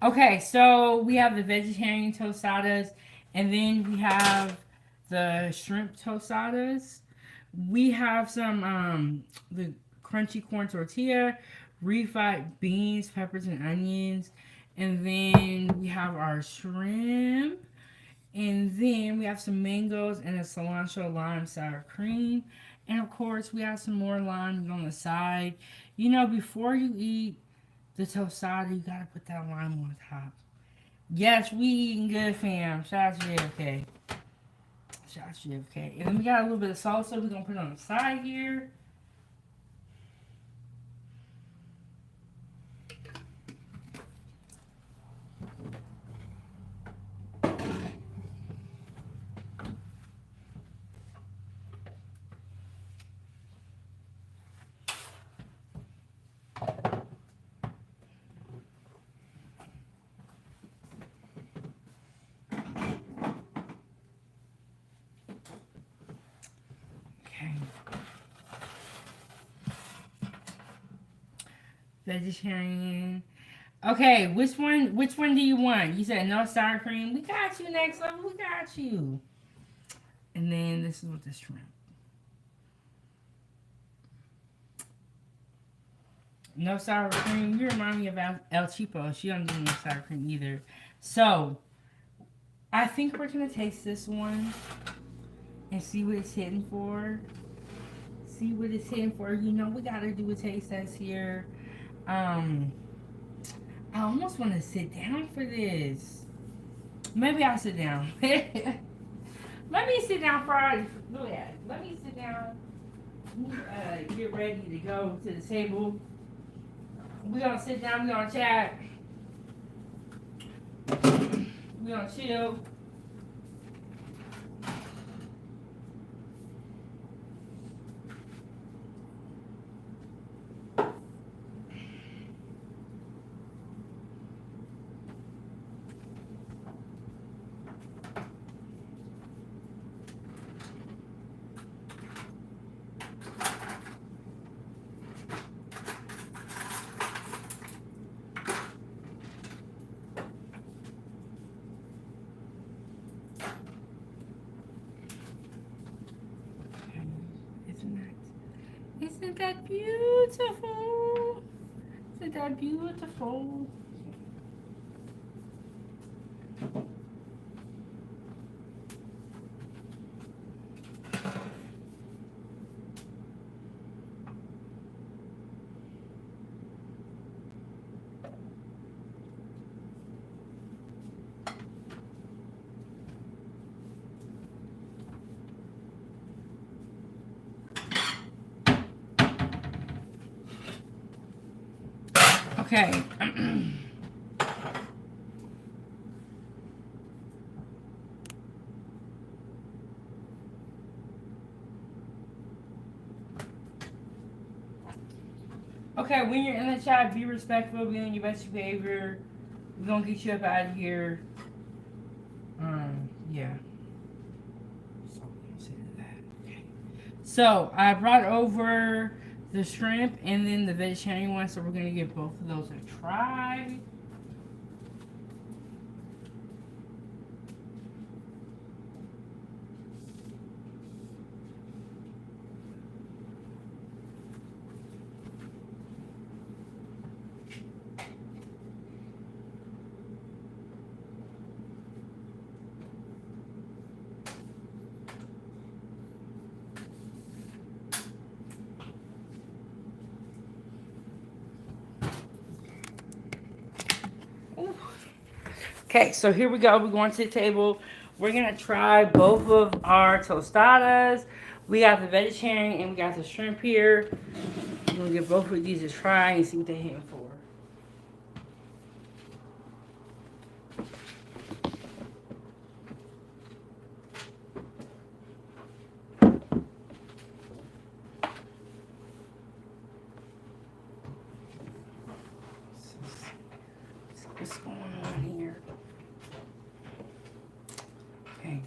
Okay, so we have the vegetarian tostadas, and then we have the shrimp tostadas. We have some the crunchy corn tortilla, refried beans, peppers, and onions, and then we have our shrimp, and then we have some mangoes and a cilantro lime sour cream, and of course we have some more limes on the side. You know, before you eat the tostada, you gotta put that lime on top. Yes, we eating good, fam. Shout out to JFK. Shout out to JFK. And then we got a little bit of salsa we're gonna put on the side here. Okay. Vegetarian. Okay, which one do you want? You said no sour cream. We got you next level. We got you. And then this is with the shrimp. No sour cream. You remind me of El Cheapo. She don't do no sour cream either. So I think we're gonna taste this one and see what it's hitting for. See what it's hitting for. You know we gotta do a taste test here. I almost want to sit down for this. Maybe I'll sit down. Let me sit down for our. Look at it. Let me sit down Get ready to go to the table. We're gonna sit down, we're gonna chat, we're gonna chill. Isn't that beautiful? Isn't that beautiful? Okay. Okay, when you're in the chat, be respectful, be on your best behavior. We're gonna get you up out of here. Yeah. So I brought over the shrimp and then the vegetarian one, so we're gonna give both of those a try. Okay, so here we go. We're going to the table. We're gonna try both of our tostadas. We got the vegetarian and we got the shrimp here. We're gonna give both of these a try and see what they're hitting for. What's going on here? Okay.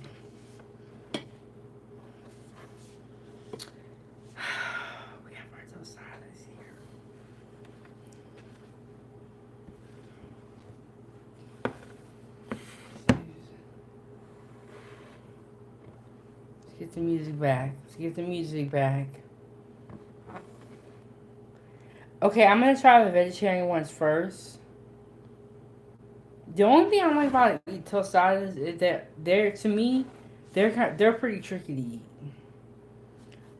We have our tostadas here. Let's get the music back. Let's get the music back. Okay, I'm gonna try the vegetarian ones first. The only thing I like about tostadas is that they're, to me, they're pretty tricky to eat.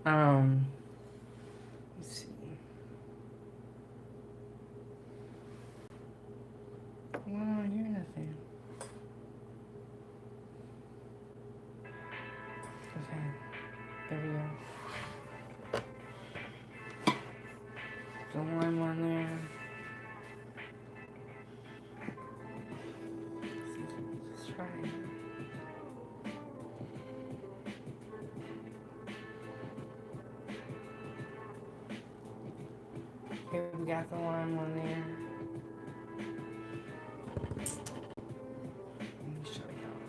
Let's see. I don't hear nothing. Okay, there we go. The lime on there. Let's try it. Here we got the lime on there. Let me show y'all.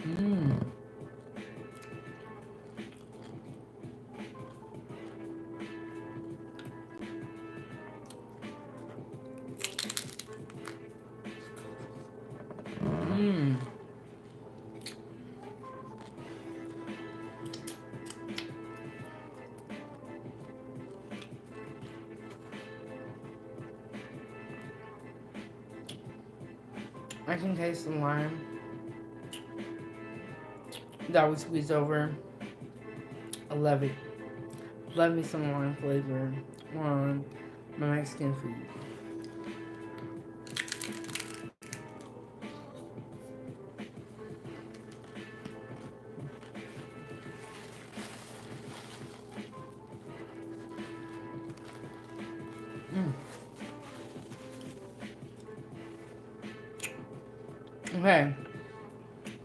Mmm. Mmm. I can taste the lime that we squeezed over. I love it. Love me some lime flavor on my Mexican food. Okay.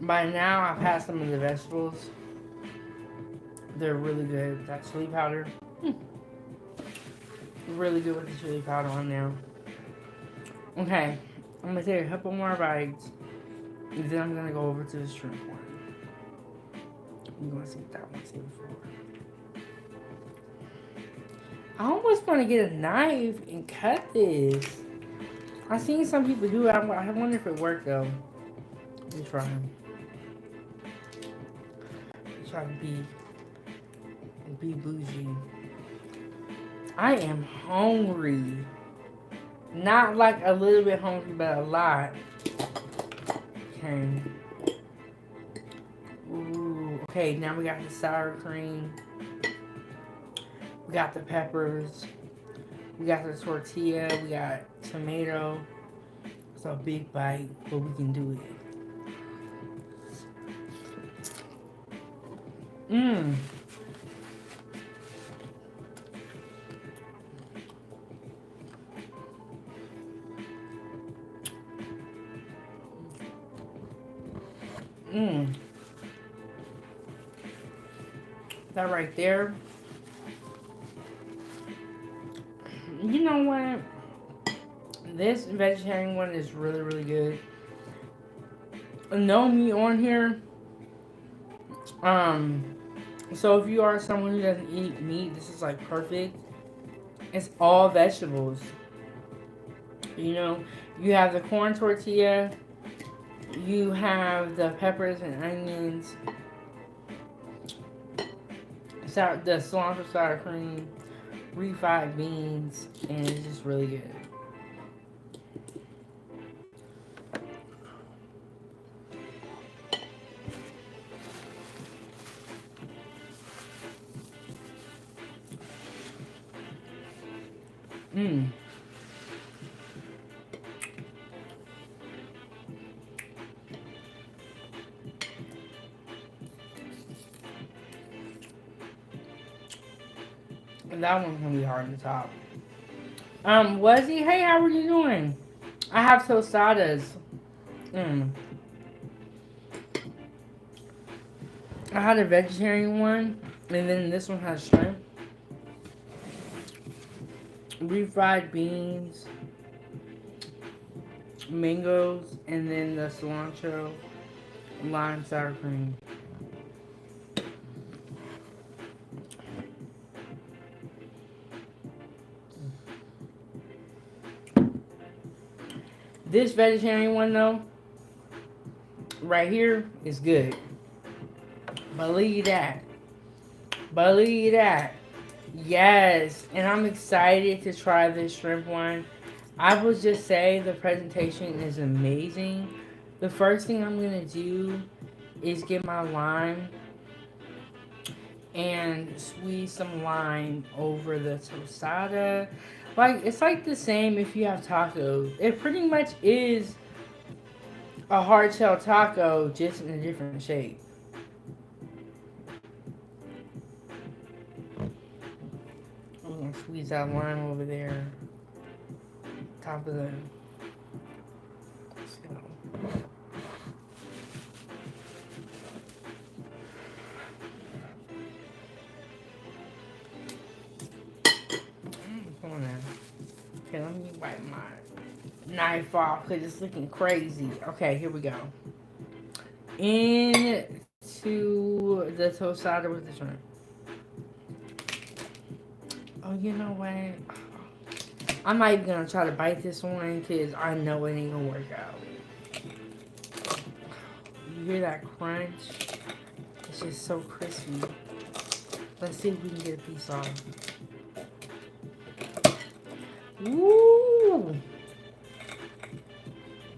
By now, I've had some of the vegetables. They're really good. That chili powder. Really good with the chili powder on there. Okay. I'm going to take a couple more bites. And then I'm going to go over to the shrimp one. I'm going to see what that one's here for. I almost want to get a knife and cut this. I've seen some people do it. I wonder if it worked though. Let me try. Try to be bougie. I am hungry. Not like a little bit hungry, but a lot. Okay. Ooh. Okay, now we got the sour cream. We got the peppers. We got the tortilla. We got tomato. It's a big bite, but we can do it. Mmm. Mmm. That right there. You know what? This vegetarian one is really, really good. No meat on here. So if you are someone who doesn't eat meat, this is like perfect. It's all vegetables. You know, you have the corn tortilla, you have the peppers and onions, the cilantro sour cream, refried beans, and it's just really good. Mmm. And that one's gonna be hard to top. Wuzzy, hey, how are you doing? I have tostadas. I had a vegetarian one, and then this one has shrimp, refried beans, mangoes, and then the cilantro, lime sour cream. This vegetarian one though, right here, is good. Believe that. Believe that. Yes, and I'm excited to try this shrimp one. I will just say the presentation is amazing. The first thing I'm going to do is get my lime and squeeze some lime over the tostada. Like, it's like the same if you have tacos. It pretty much is a hard shell taco, just in a different shape. I'm gonna squeeze that lime over there. Top of the. Let's go. Come on now. Okay, let me wipe my knife off because it's looking crazy. Okay, here we go. Into the tostada with the shrimp. Oh, you know what? I'm not even gonna try to bite this one because I know it ain't gonna work out. You hear that crunch? It's just so crispy. Let's see if we can get a piece off. Woo!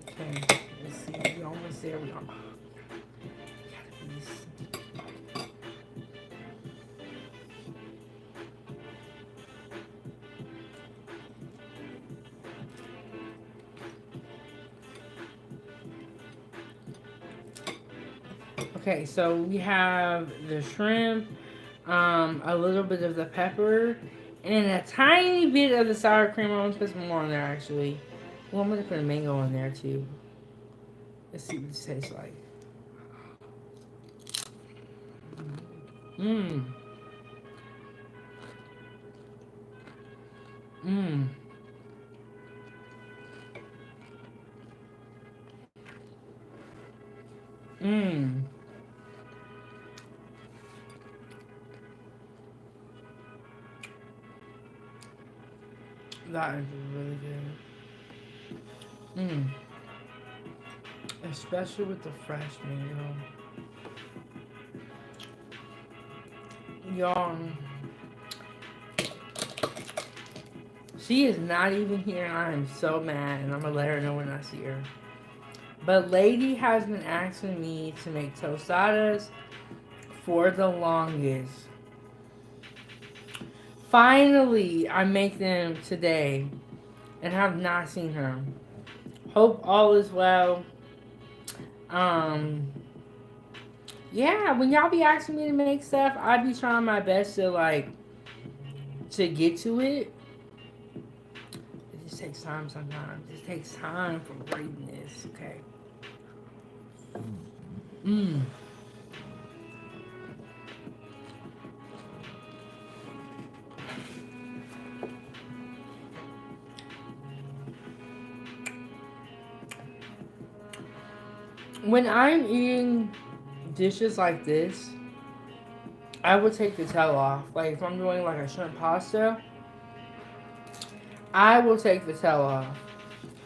Okay, let's see. We're almost there. We are. Okay, so we have the shrimp, a little bit of the pepper, and a tiny bit of the sour cream. I'm going to put some more on there, actually. Well, I'm going to put a mango in there, too. Let's see what this tastes like. Mmm. Mmm. Mmm. That is really good. Mmm. Especially with the fresh mango. Y'all, she is not even here. I am so mad, and I'm gonna let her know when I see her. But Lady has been asking me to make tostadas for the longest. Finally, I make them today and have not seen her. Hope all is well. Um, yeah, when y'all be asking me to make stuff, I be trying my best to to get to it. It just takes time sometimes. It just takes time for greatness, okay? Mmm. When I'm eating dishes like this, I would take the tail off. Like if I'm doing like a shrimp pasta, I will take the tail off.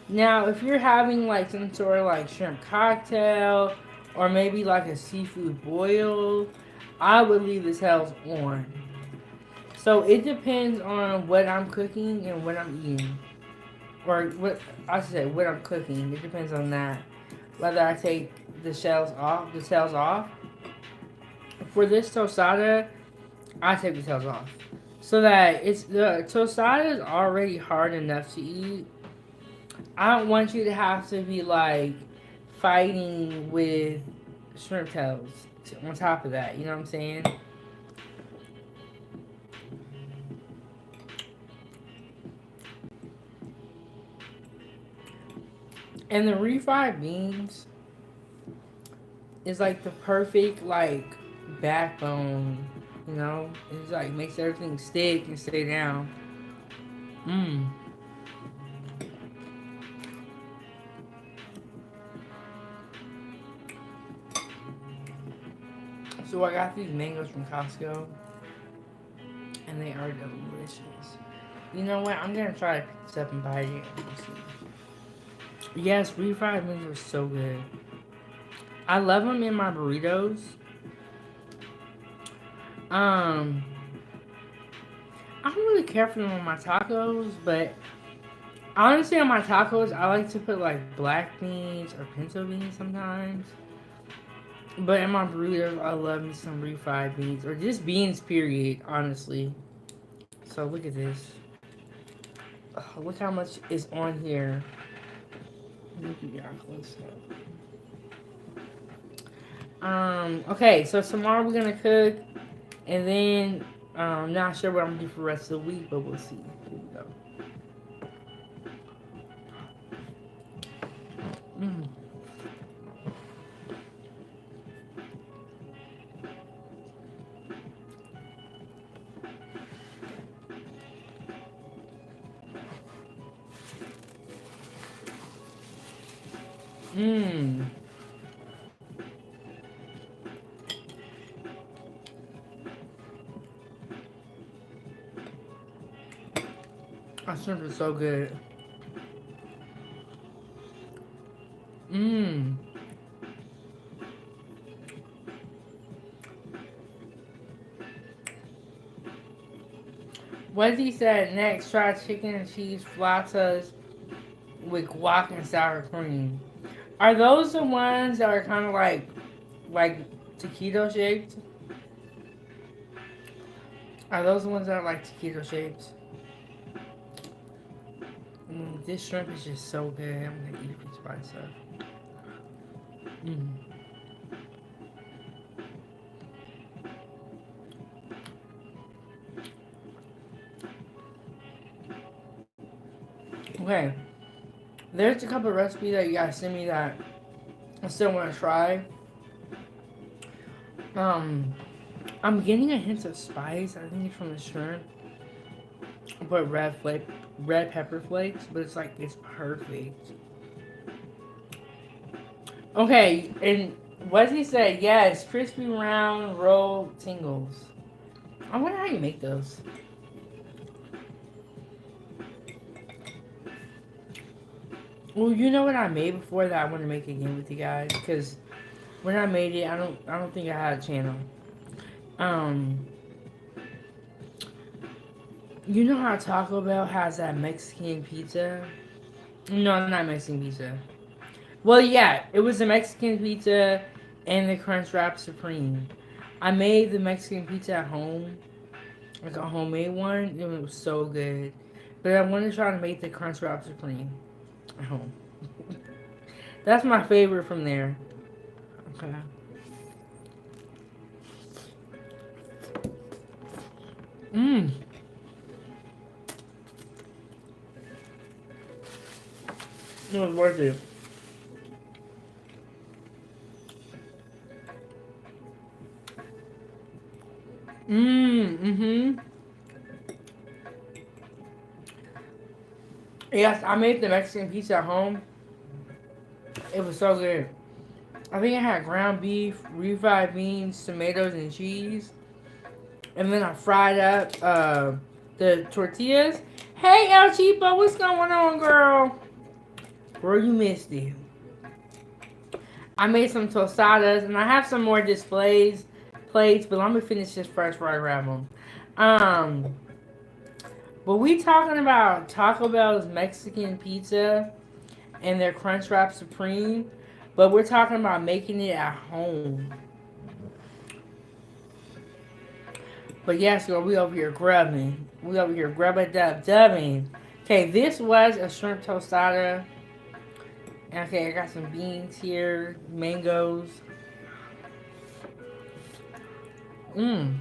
Now, if you're having like some sort of like shrimp cocktail or maybe like a seafood boil, I would leave the tails on. So it depends on what I'm cooking and what I'm eating. Or what I should say, what I'm cooking. It depends on that. Whether I take the tails off. For this tostada, I take the tails off. So that it's the tostada is already hard enough to eat. I don't want you to have to be like fighting with shrimp tails on top of that. You know what I'm saying? And the refried beans is like the perfect like backbone. You know, it's like makes everything stick and stay down. Mmm. So I got these mangoes from Costco, and they are delicious. You know what? I'm gonna try to pick this up and buy it. Yes, refried beans are so good. I love them in my burritos. Um, I don't really care for them on my tacos, but honestly, on my tacos, I like to put like black beans or pinto beans sometimes. But in my burritos, I love me some refried beans or just beans, period. Honestly. So look at this. Look how much is on here. Look at y'all close up. Okay, so tomorrow we're gonna cook, and then not sure what I'm gonna do for the rest of the week, but we'll see. Here we go. Mm. Mmm. That shrimp is so good. Mmm. What he said next? Try chicken and cheese flautas with guac and sour cream. Are those the ones that are kind of like taquito shaped? Are those the ones that are like taquito shaped? This shrimp is just so good. I'm gonna eat a piece by itself. Mm. Okay, there's a couple of recipes that you guys send me that I still want to try. I'm getting a hint of spice. I think it's from the shrimp. But red pepper flakes, but it's like it's perfect. Okay, and what did he say? Yes, crispy round roll tingles. I wonder how you make those. Well, you know what I made before that I want to make again with you guys, because when I made it, I don't think I had a channel. Um, you know how Taco Bell has that Mexican pizza? No, not Mexican pizza. Well, yeah, it was a Mexican pizza and the Crunchwrap Supreme. I made the Mexican pizza at home, like a homemade one. It was so good. But I want to try to make the Crunchwrap Supreme at home. That's my favorite from there. Okay. Mmm. It was worth it. Mm-hmm. Yes, I made the Mexican pizza at home. It was so good. I think I had ground beef, refried beans, tomatoes, and cheese. And then I fried up the tortillas. Hey, El Cheapo, what's going on, girl? Girl, you missed it. I made some tostadas, and I have some more plates, but I'm gonna finish this first before I grab them. Um, but we talking about Taco Bell's Mexican pizza and their Crunchwrap Supreme, but we're talking about making it at home. But yes, girl, we over here grubbing. We over here grubbing dubbing. Okay, this was a shrimp tostada. Okay, I got some beans here, mangoes. Mmm.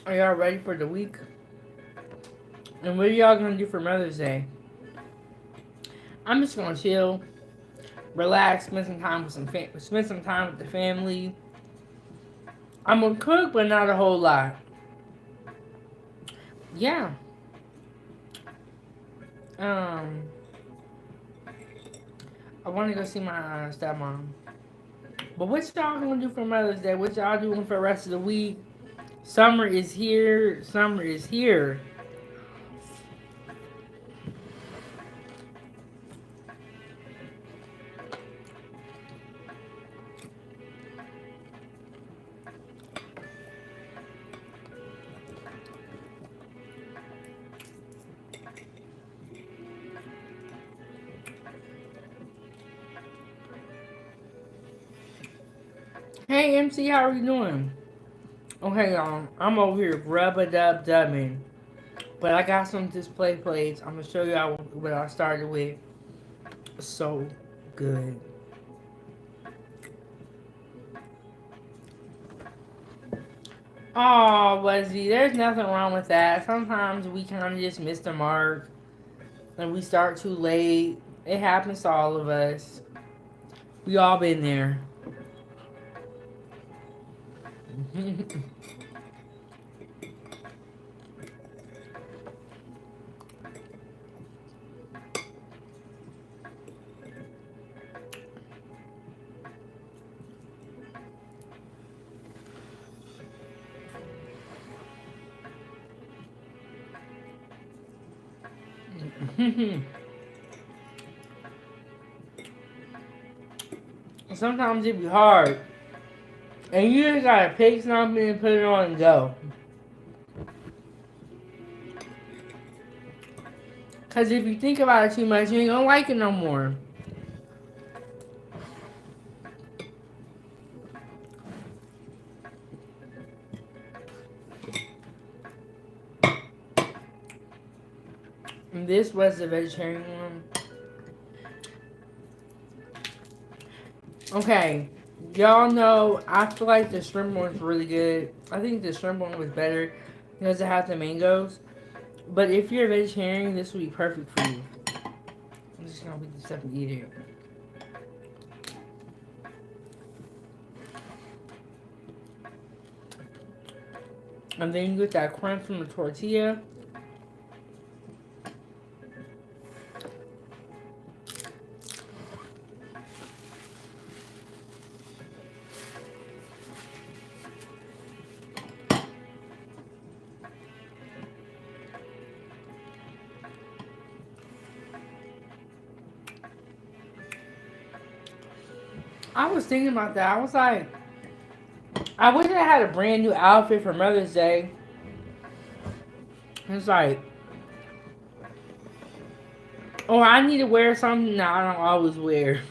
Are y'all ready for the week? And what are y'all gonna do for Mother's Day? I'm just gonna chill, relax, spend some time with the family. I'm gonna cook, but not a whole lot. Yeah. Um, I want to go see my stepmom. But what y'all gonna do for Mother's Day? What y'all doing for the rest of the week? Summer is here. Summer is here. Hey MC, how are you doing? Okay, y'all. I'm over here rub-a-dub-dubbing. But I got some display plates. I'm gonna show y'all what I started with. So good. Oh, Wesley, there's nothing wrong with that. Sometimes we kind of just miss the mark and we start too late. It happens to all of us. We all been there. Sometimes it be hard. And you just gotta pick something and put it on and go. Cause if you think about it too much, you ain't gonna like it no more. This was the vegetarian one. Okay, y'all know I feel like the shrimp one was really good. I think the shrimp one was better because it has the mangoes. But if you're a vegetarian, this would be perfect for you. I'm just gonna put this up and eat it. And then you get that crunch from the tortilla. I was thinking about that. I was like, I wish I had a brand new outfit for Mother's Day. It's like, oh, I need to wear something that I don't always wear.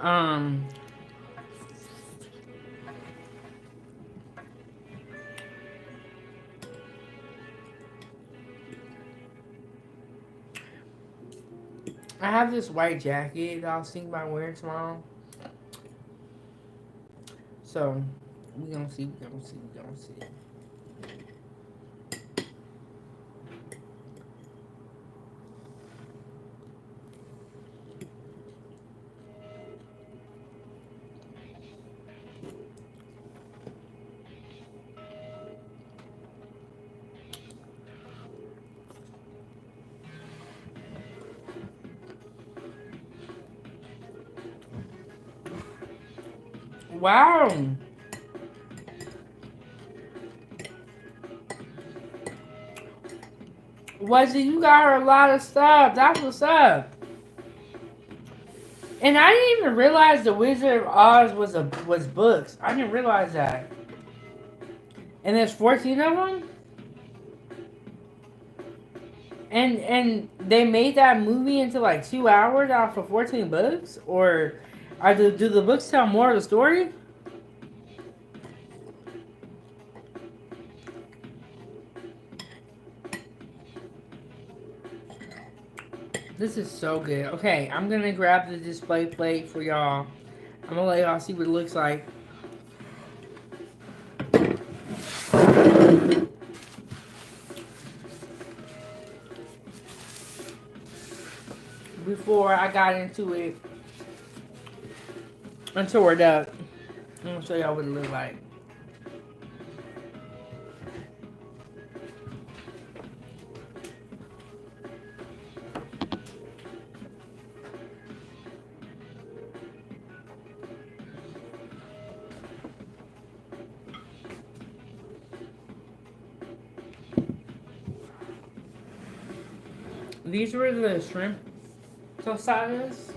um, I have this white jacket that I was thinking about wearing tomorrow. So, we gonna see, we gonna see, we gonna see. Wow. Was it? You got her a lot of stuff. That's what's up. And I didn't even realize the Wizard of Oz was books. I didn't realize that. And there's 14 of them. And they made that movie into like 2 hours out for 14 books, or do the books tell more of the story? This is so good. Okay, I'm gonna grab the display plate for y'all. I'm gonna let y'all see what it looks like. Before I got into it and tore it up, I'm gonna show y'all what it looks like. These were the shrimp tostadas.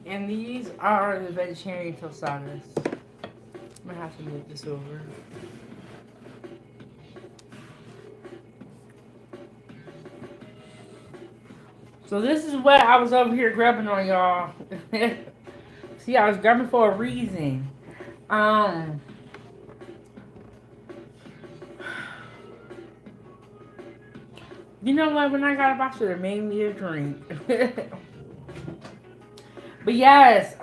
And these are the vegetarian tostadas. I'm gonna have to move this over. So this is what I was over here grabbing on, y'all. See, I was grabbing for a reason. You know what? When I got up, I should have made me a drink. But yes,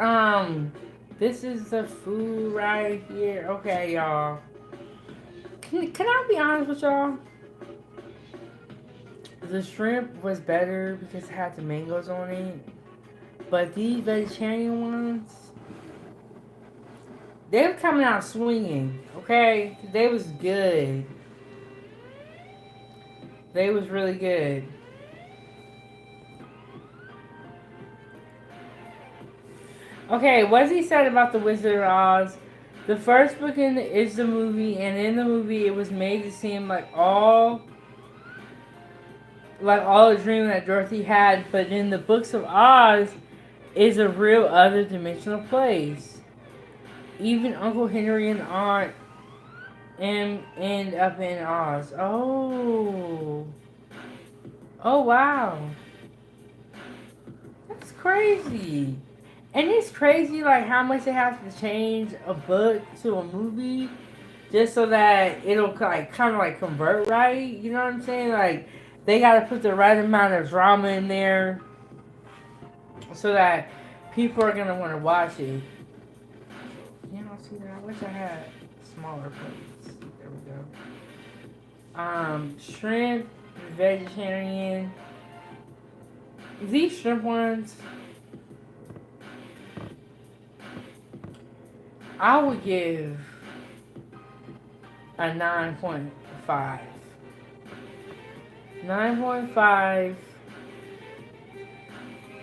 this is the food right here. Okay, y'all. Can I be honest with y'all? The shrimp was better because it had the mangoes on it. But these vegetarian ones, they were coming out swinging, okay? They was good. They was really good. Okay, what he said about the Wizard of Oz. The first book is the movie, and in the movie it was made to seem like all the dream that Dorothy had, but in the books of Oz is a real other dimensional place. Even Uncle Henry and Aunt end up in Oz. Oh. Oh, wow. crazy. And it's crazy, like, how much they have to change a book to a movie just so that it'll, like, kind of, like, convert right. You know what I'm saying? Like, they got to put the right amount of drama in there so that people are going to want to watch it. You know, see that? I wish I had smaller plates. There we go. Shrimp, vegetarian. These shrimp ones, I would give a 9.5. 9.5.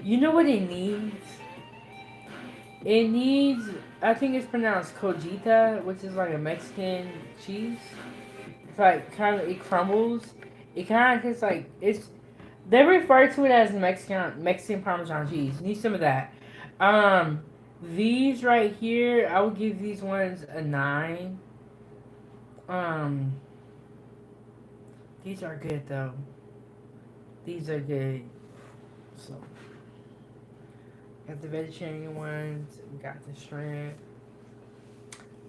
You know what it needs? It needs, I think it's pronounced cojita, which is like a Mexican cheese. It's like kind of, it crumbles. It kind of tastes like, they refer to it as Mexican Parmesan cheese. You need some of that. These right here, I would give these ones a 9. These are good though. These are good. So, got the vegetarian ones. We got the shrimp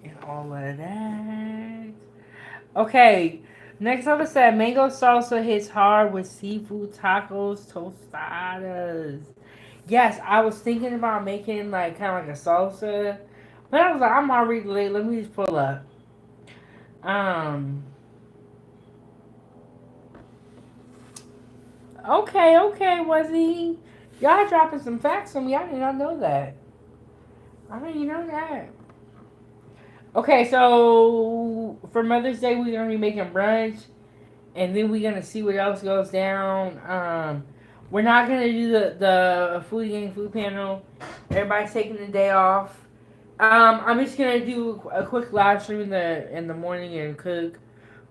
and all of that. Okay, next up it said mango salsa hits hard with seafood tacos, tostadas. Yes, I was thinking about making like kind of like a salsa, but I was like, I'm already late. Let me just pull up. Um. Okay, was he? Y'all dropping some facts on me. I did not know that. I didn't know that. Okay, so for Mother's Day, we're gonna be making brunch, and then we're gonna see what else goes down. We're not gonna do the food gang food panel. Everybody's taking the day off. I'm just gonna do a quick live stream in the morning and cook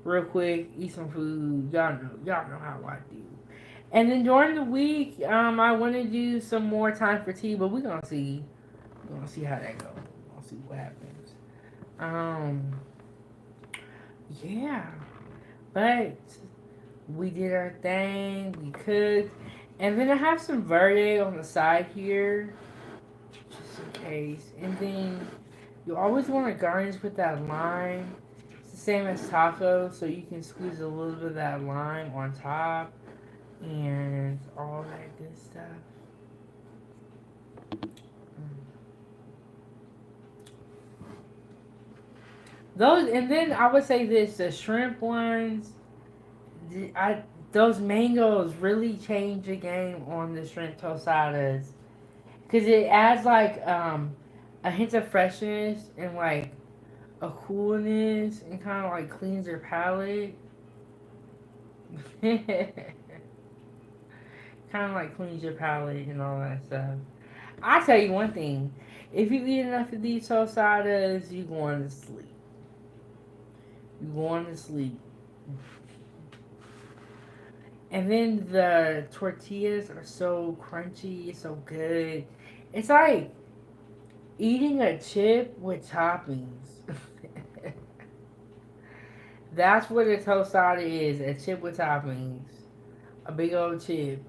real quick, eat some food. Y'all know how I do. And then during the week, I want to do some more time for tea, but we're gonna see. We're gonna see how that goes. We'll see what happens. Yeah, but we did our thing. We cooked, and then I have some verde on the side here, just in case. And then you always want to garnish with that lime. It's the same as tacos, so you can squeeze a little bit of that lime on top and all that good stuff. Those, and then I would say this: the shrimp ones, those mangoes really change the game on the shrimp tostadas because it adds like a hint of freshness and like a coolness and kind of like cleans your palate. Kind of like cleans your palate and all that stuff. I tell you one thing: if you eat enough of these tostadas, you going to sleep. You going to sleep. And then the tortillas are so crunchy, so good. It's like eating a chip with toppings. That's what a tostada is, a chip with toppings. A big old chip.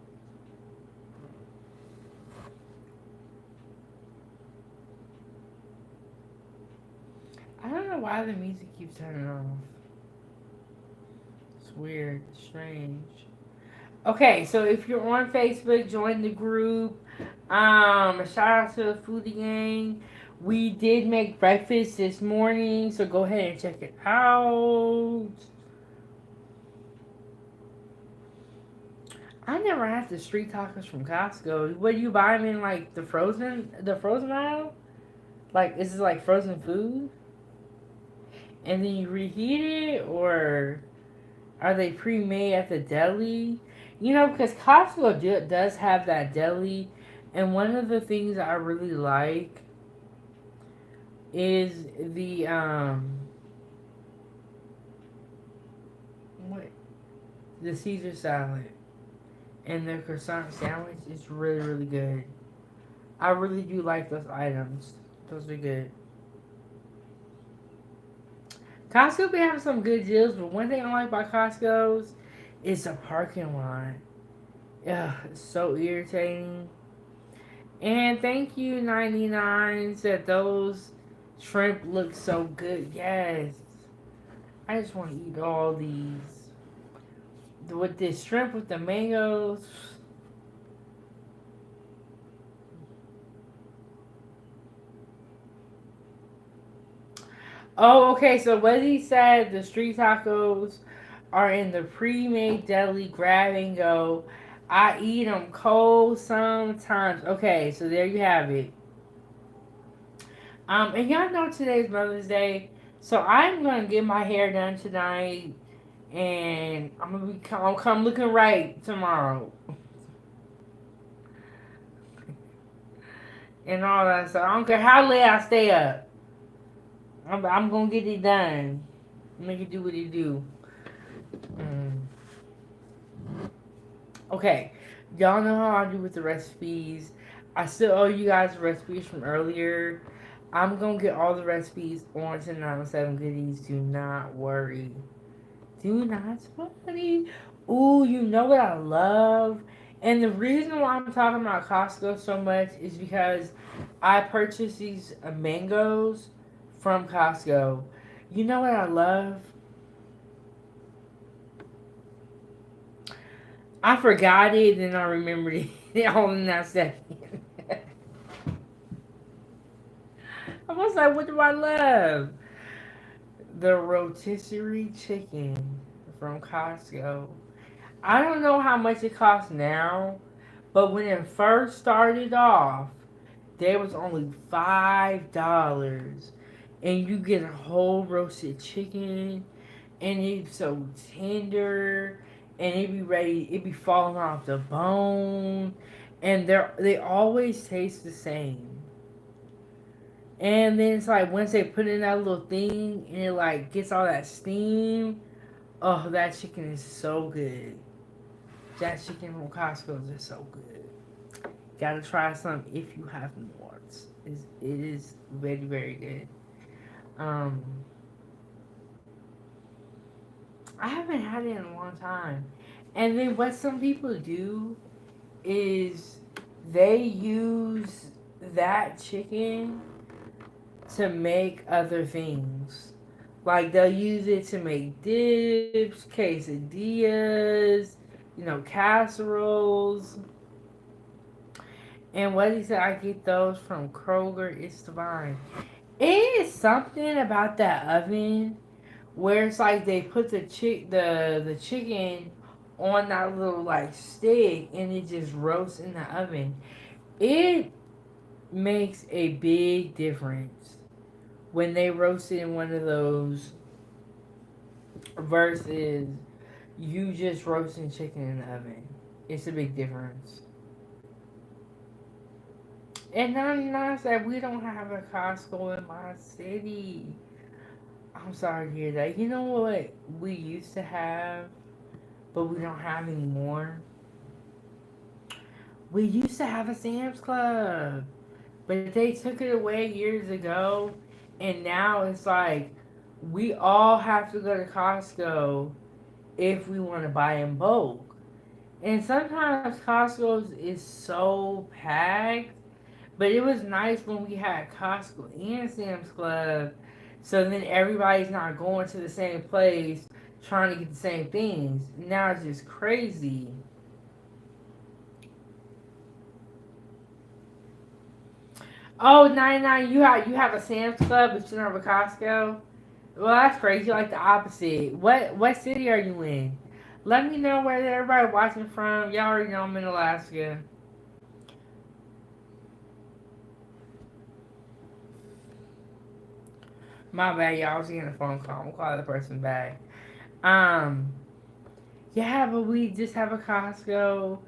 I don't know why the music keeps turning off. It's weird, strange. Okay, so if you're on Facebook, join the group. Shout out to the Foodie Gang. We did make breakfast this morning, so go ahead and check it out. I never had the street tacos from Costco. What do you buy them in like the frozen aisle? Like is it like frozen food? And then you reheat it, or are they pre-made at the deli? You know, because Costco does have that deli, and one of the things I really like is the what the Caesar salad and their croissant sandwich is really good. I really do like those items. Those are good. Costco be having some good deals, but one thing I like about Costco's is the parking lot. Yeah, it's so irritating. And thank you, 99. Said those shrimp look so good. Yes. I just want to eat all these. With this shrimp with the mangoes. Oh, okay. So what he said, the street tacos are in the pre-made deli grab and go. I eat them cold sometimes. Okay, so there you have it. And y'all know today's Mother's Day, so I'm gonna get my hair done tonight, and I'm come looking right tomorrow, and all that. So I don't care how late I stay up. I'm gonna get it done. Make it do what it do. Mm. Okay, y'all know how I do with the recipes. I still owe you guys the recipes from earlier. I'm gonna get all the recipes on to 907 Goodies. Do not worry. Do not worry. Ooh, you know what I love? And the reason why I'm talking about Costco so much is because I purchased these mangoes from Costco. You know what I love? I forgot it and I remembered it all in that second. I was like, what do I love? The rotisserie chicken from Costco. I don't know how much it costs now, but when it first started off, there was only $5, and you get a whole roasted chicken, and it's so tender, and it be falling off the bone, and they always taste the same. And then it's like once they put in that little thing, and it like gets all that steam. Oh, that chicken is so good. That chicken from Costco is just so good. Gotta try some if you have not. It is very, very good. Um, I haven't had it in a long time. And then what some people do is they use that chicken to make other things. Like they'll use it to make dips, quesadillas, casseroles. And what he said, I get those from Kroger. It's divine. It is something about that oven where it's like they put the chicken on that little like stick and it just roasts in the oven. It makes a big difference when they roast it in one of those versus you just roasting chicken in the oven. It's a big difference. And 99 said we don't have a Costco in my city. I'm sorry to hear that. You know what we used to have, but we don't have anymore? We used to have a Sam's Club, but they took it away years ago, and now it's like we all have to go to Costco if we want to buy in bulk. And sometimes Costco's is so packed, but it was nice when we had Costco and Sam's Club, so then everybody's not going to the same place trying to get the same things. Now it's just crazy. Oh, 99, you have a Sam's Club, but you don't have a Costco? Well, that's crazy. You're like the opposite. What city are you in? Let me know where everybody watching from. Y'all already know I'm in Alaska. My bad, y'all. I was getting a phone call. I'm calling the person back. Um, yeah, but we just have a Costco.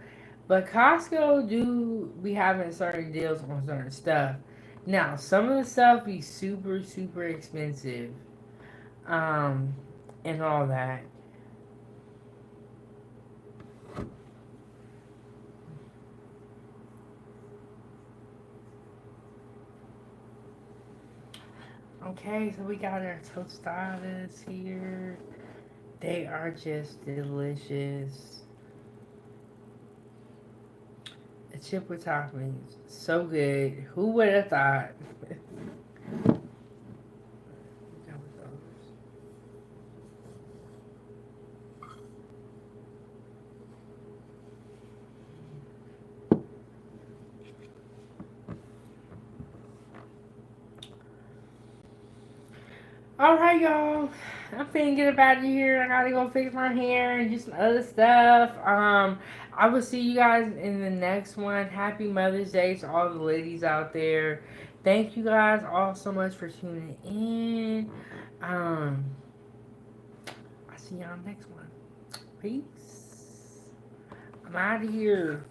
But Costco do be having certain deals on certain stuff. Now, some of the stuff be super, super expensive. Um, and all that. Okay, so we got our tostadas here. They are just delicious. chip with toppings. So good. Who would have thought? Alright, y'all. I'm finna get up out of here. I gotta go fix my hair and do some other stuff. I will see you guys in the next one. Happy Mother's Day to all the ladies out there. Thank you guys all so much for tuning in. I'll see y'all next one. Peace. I'm out of here.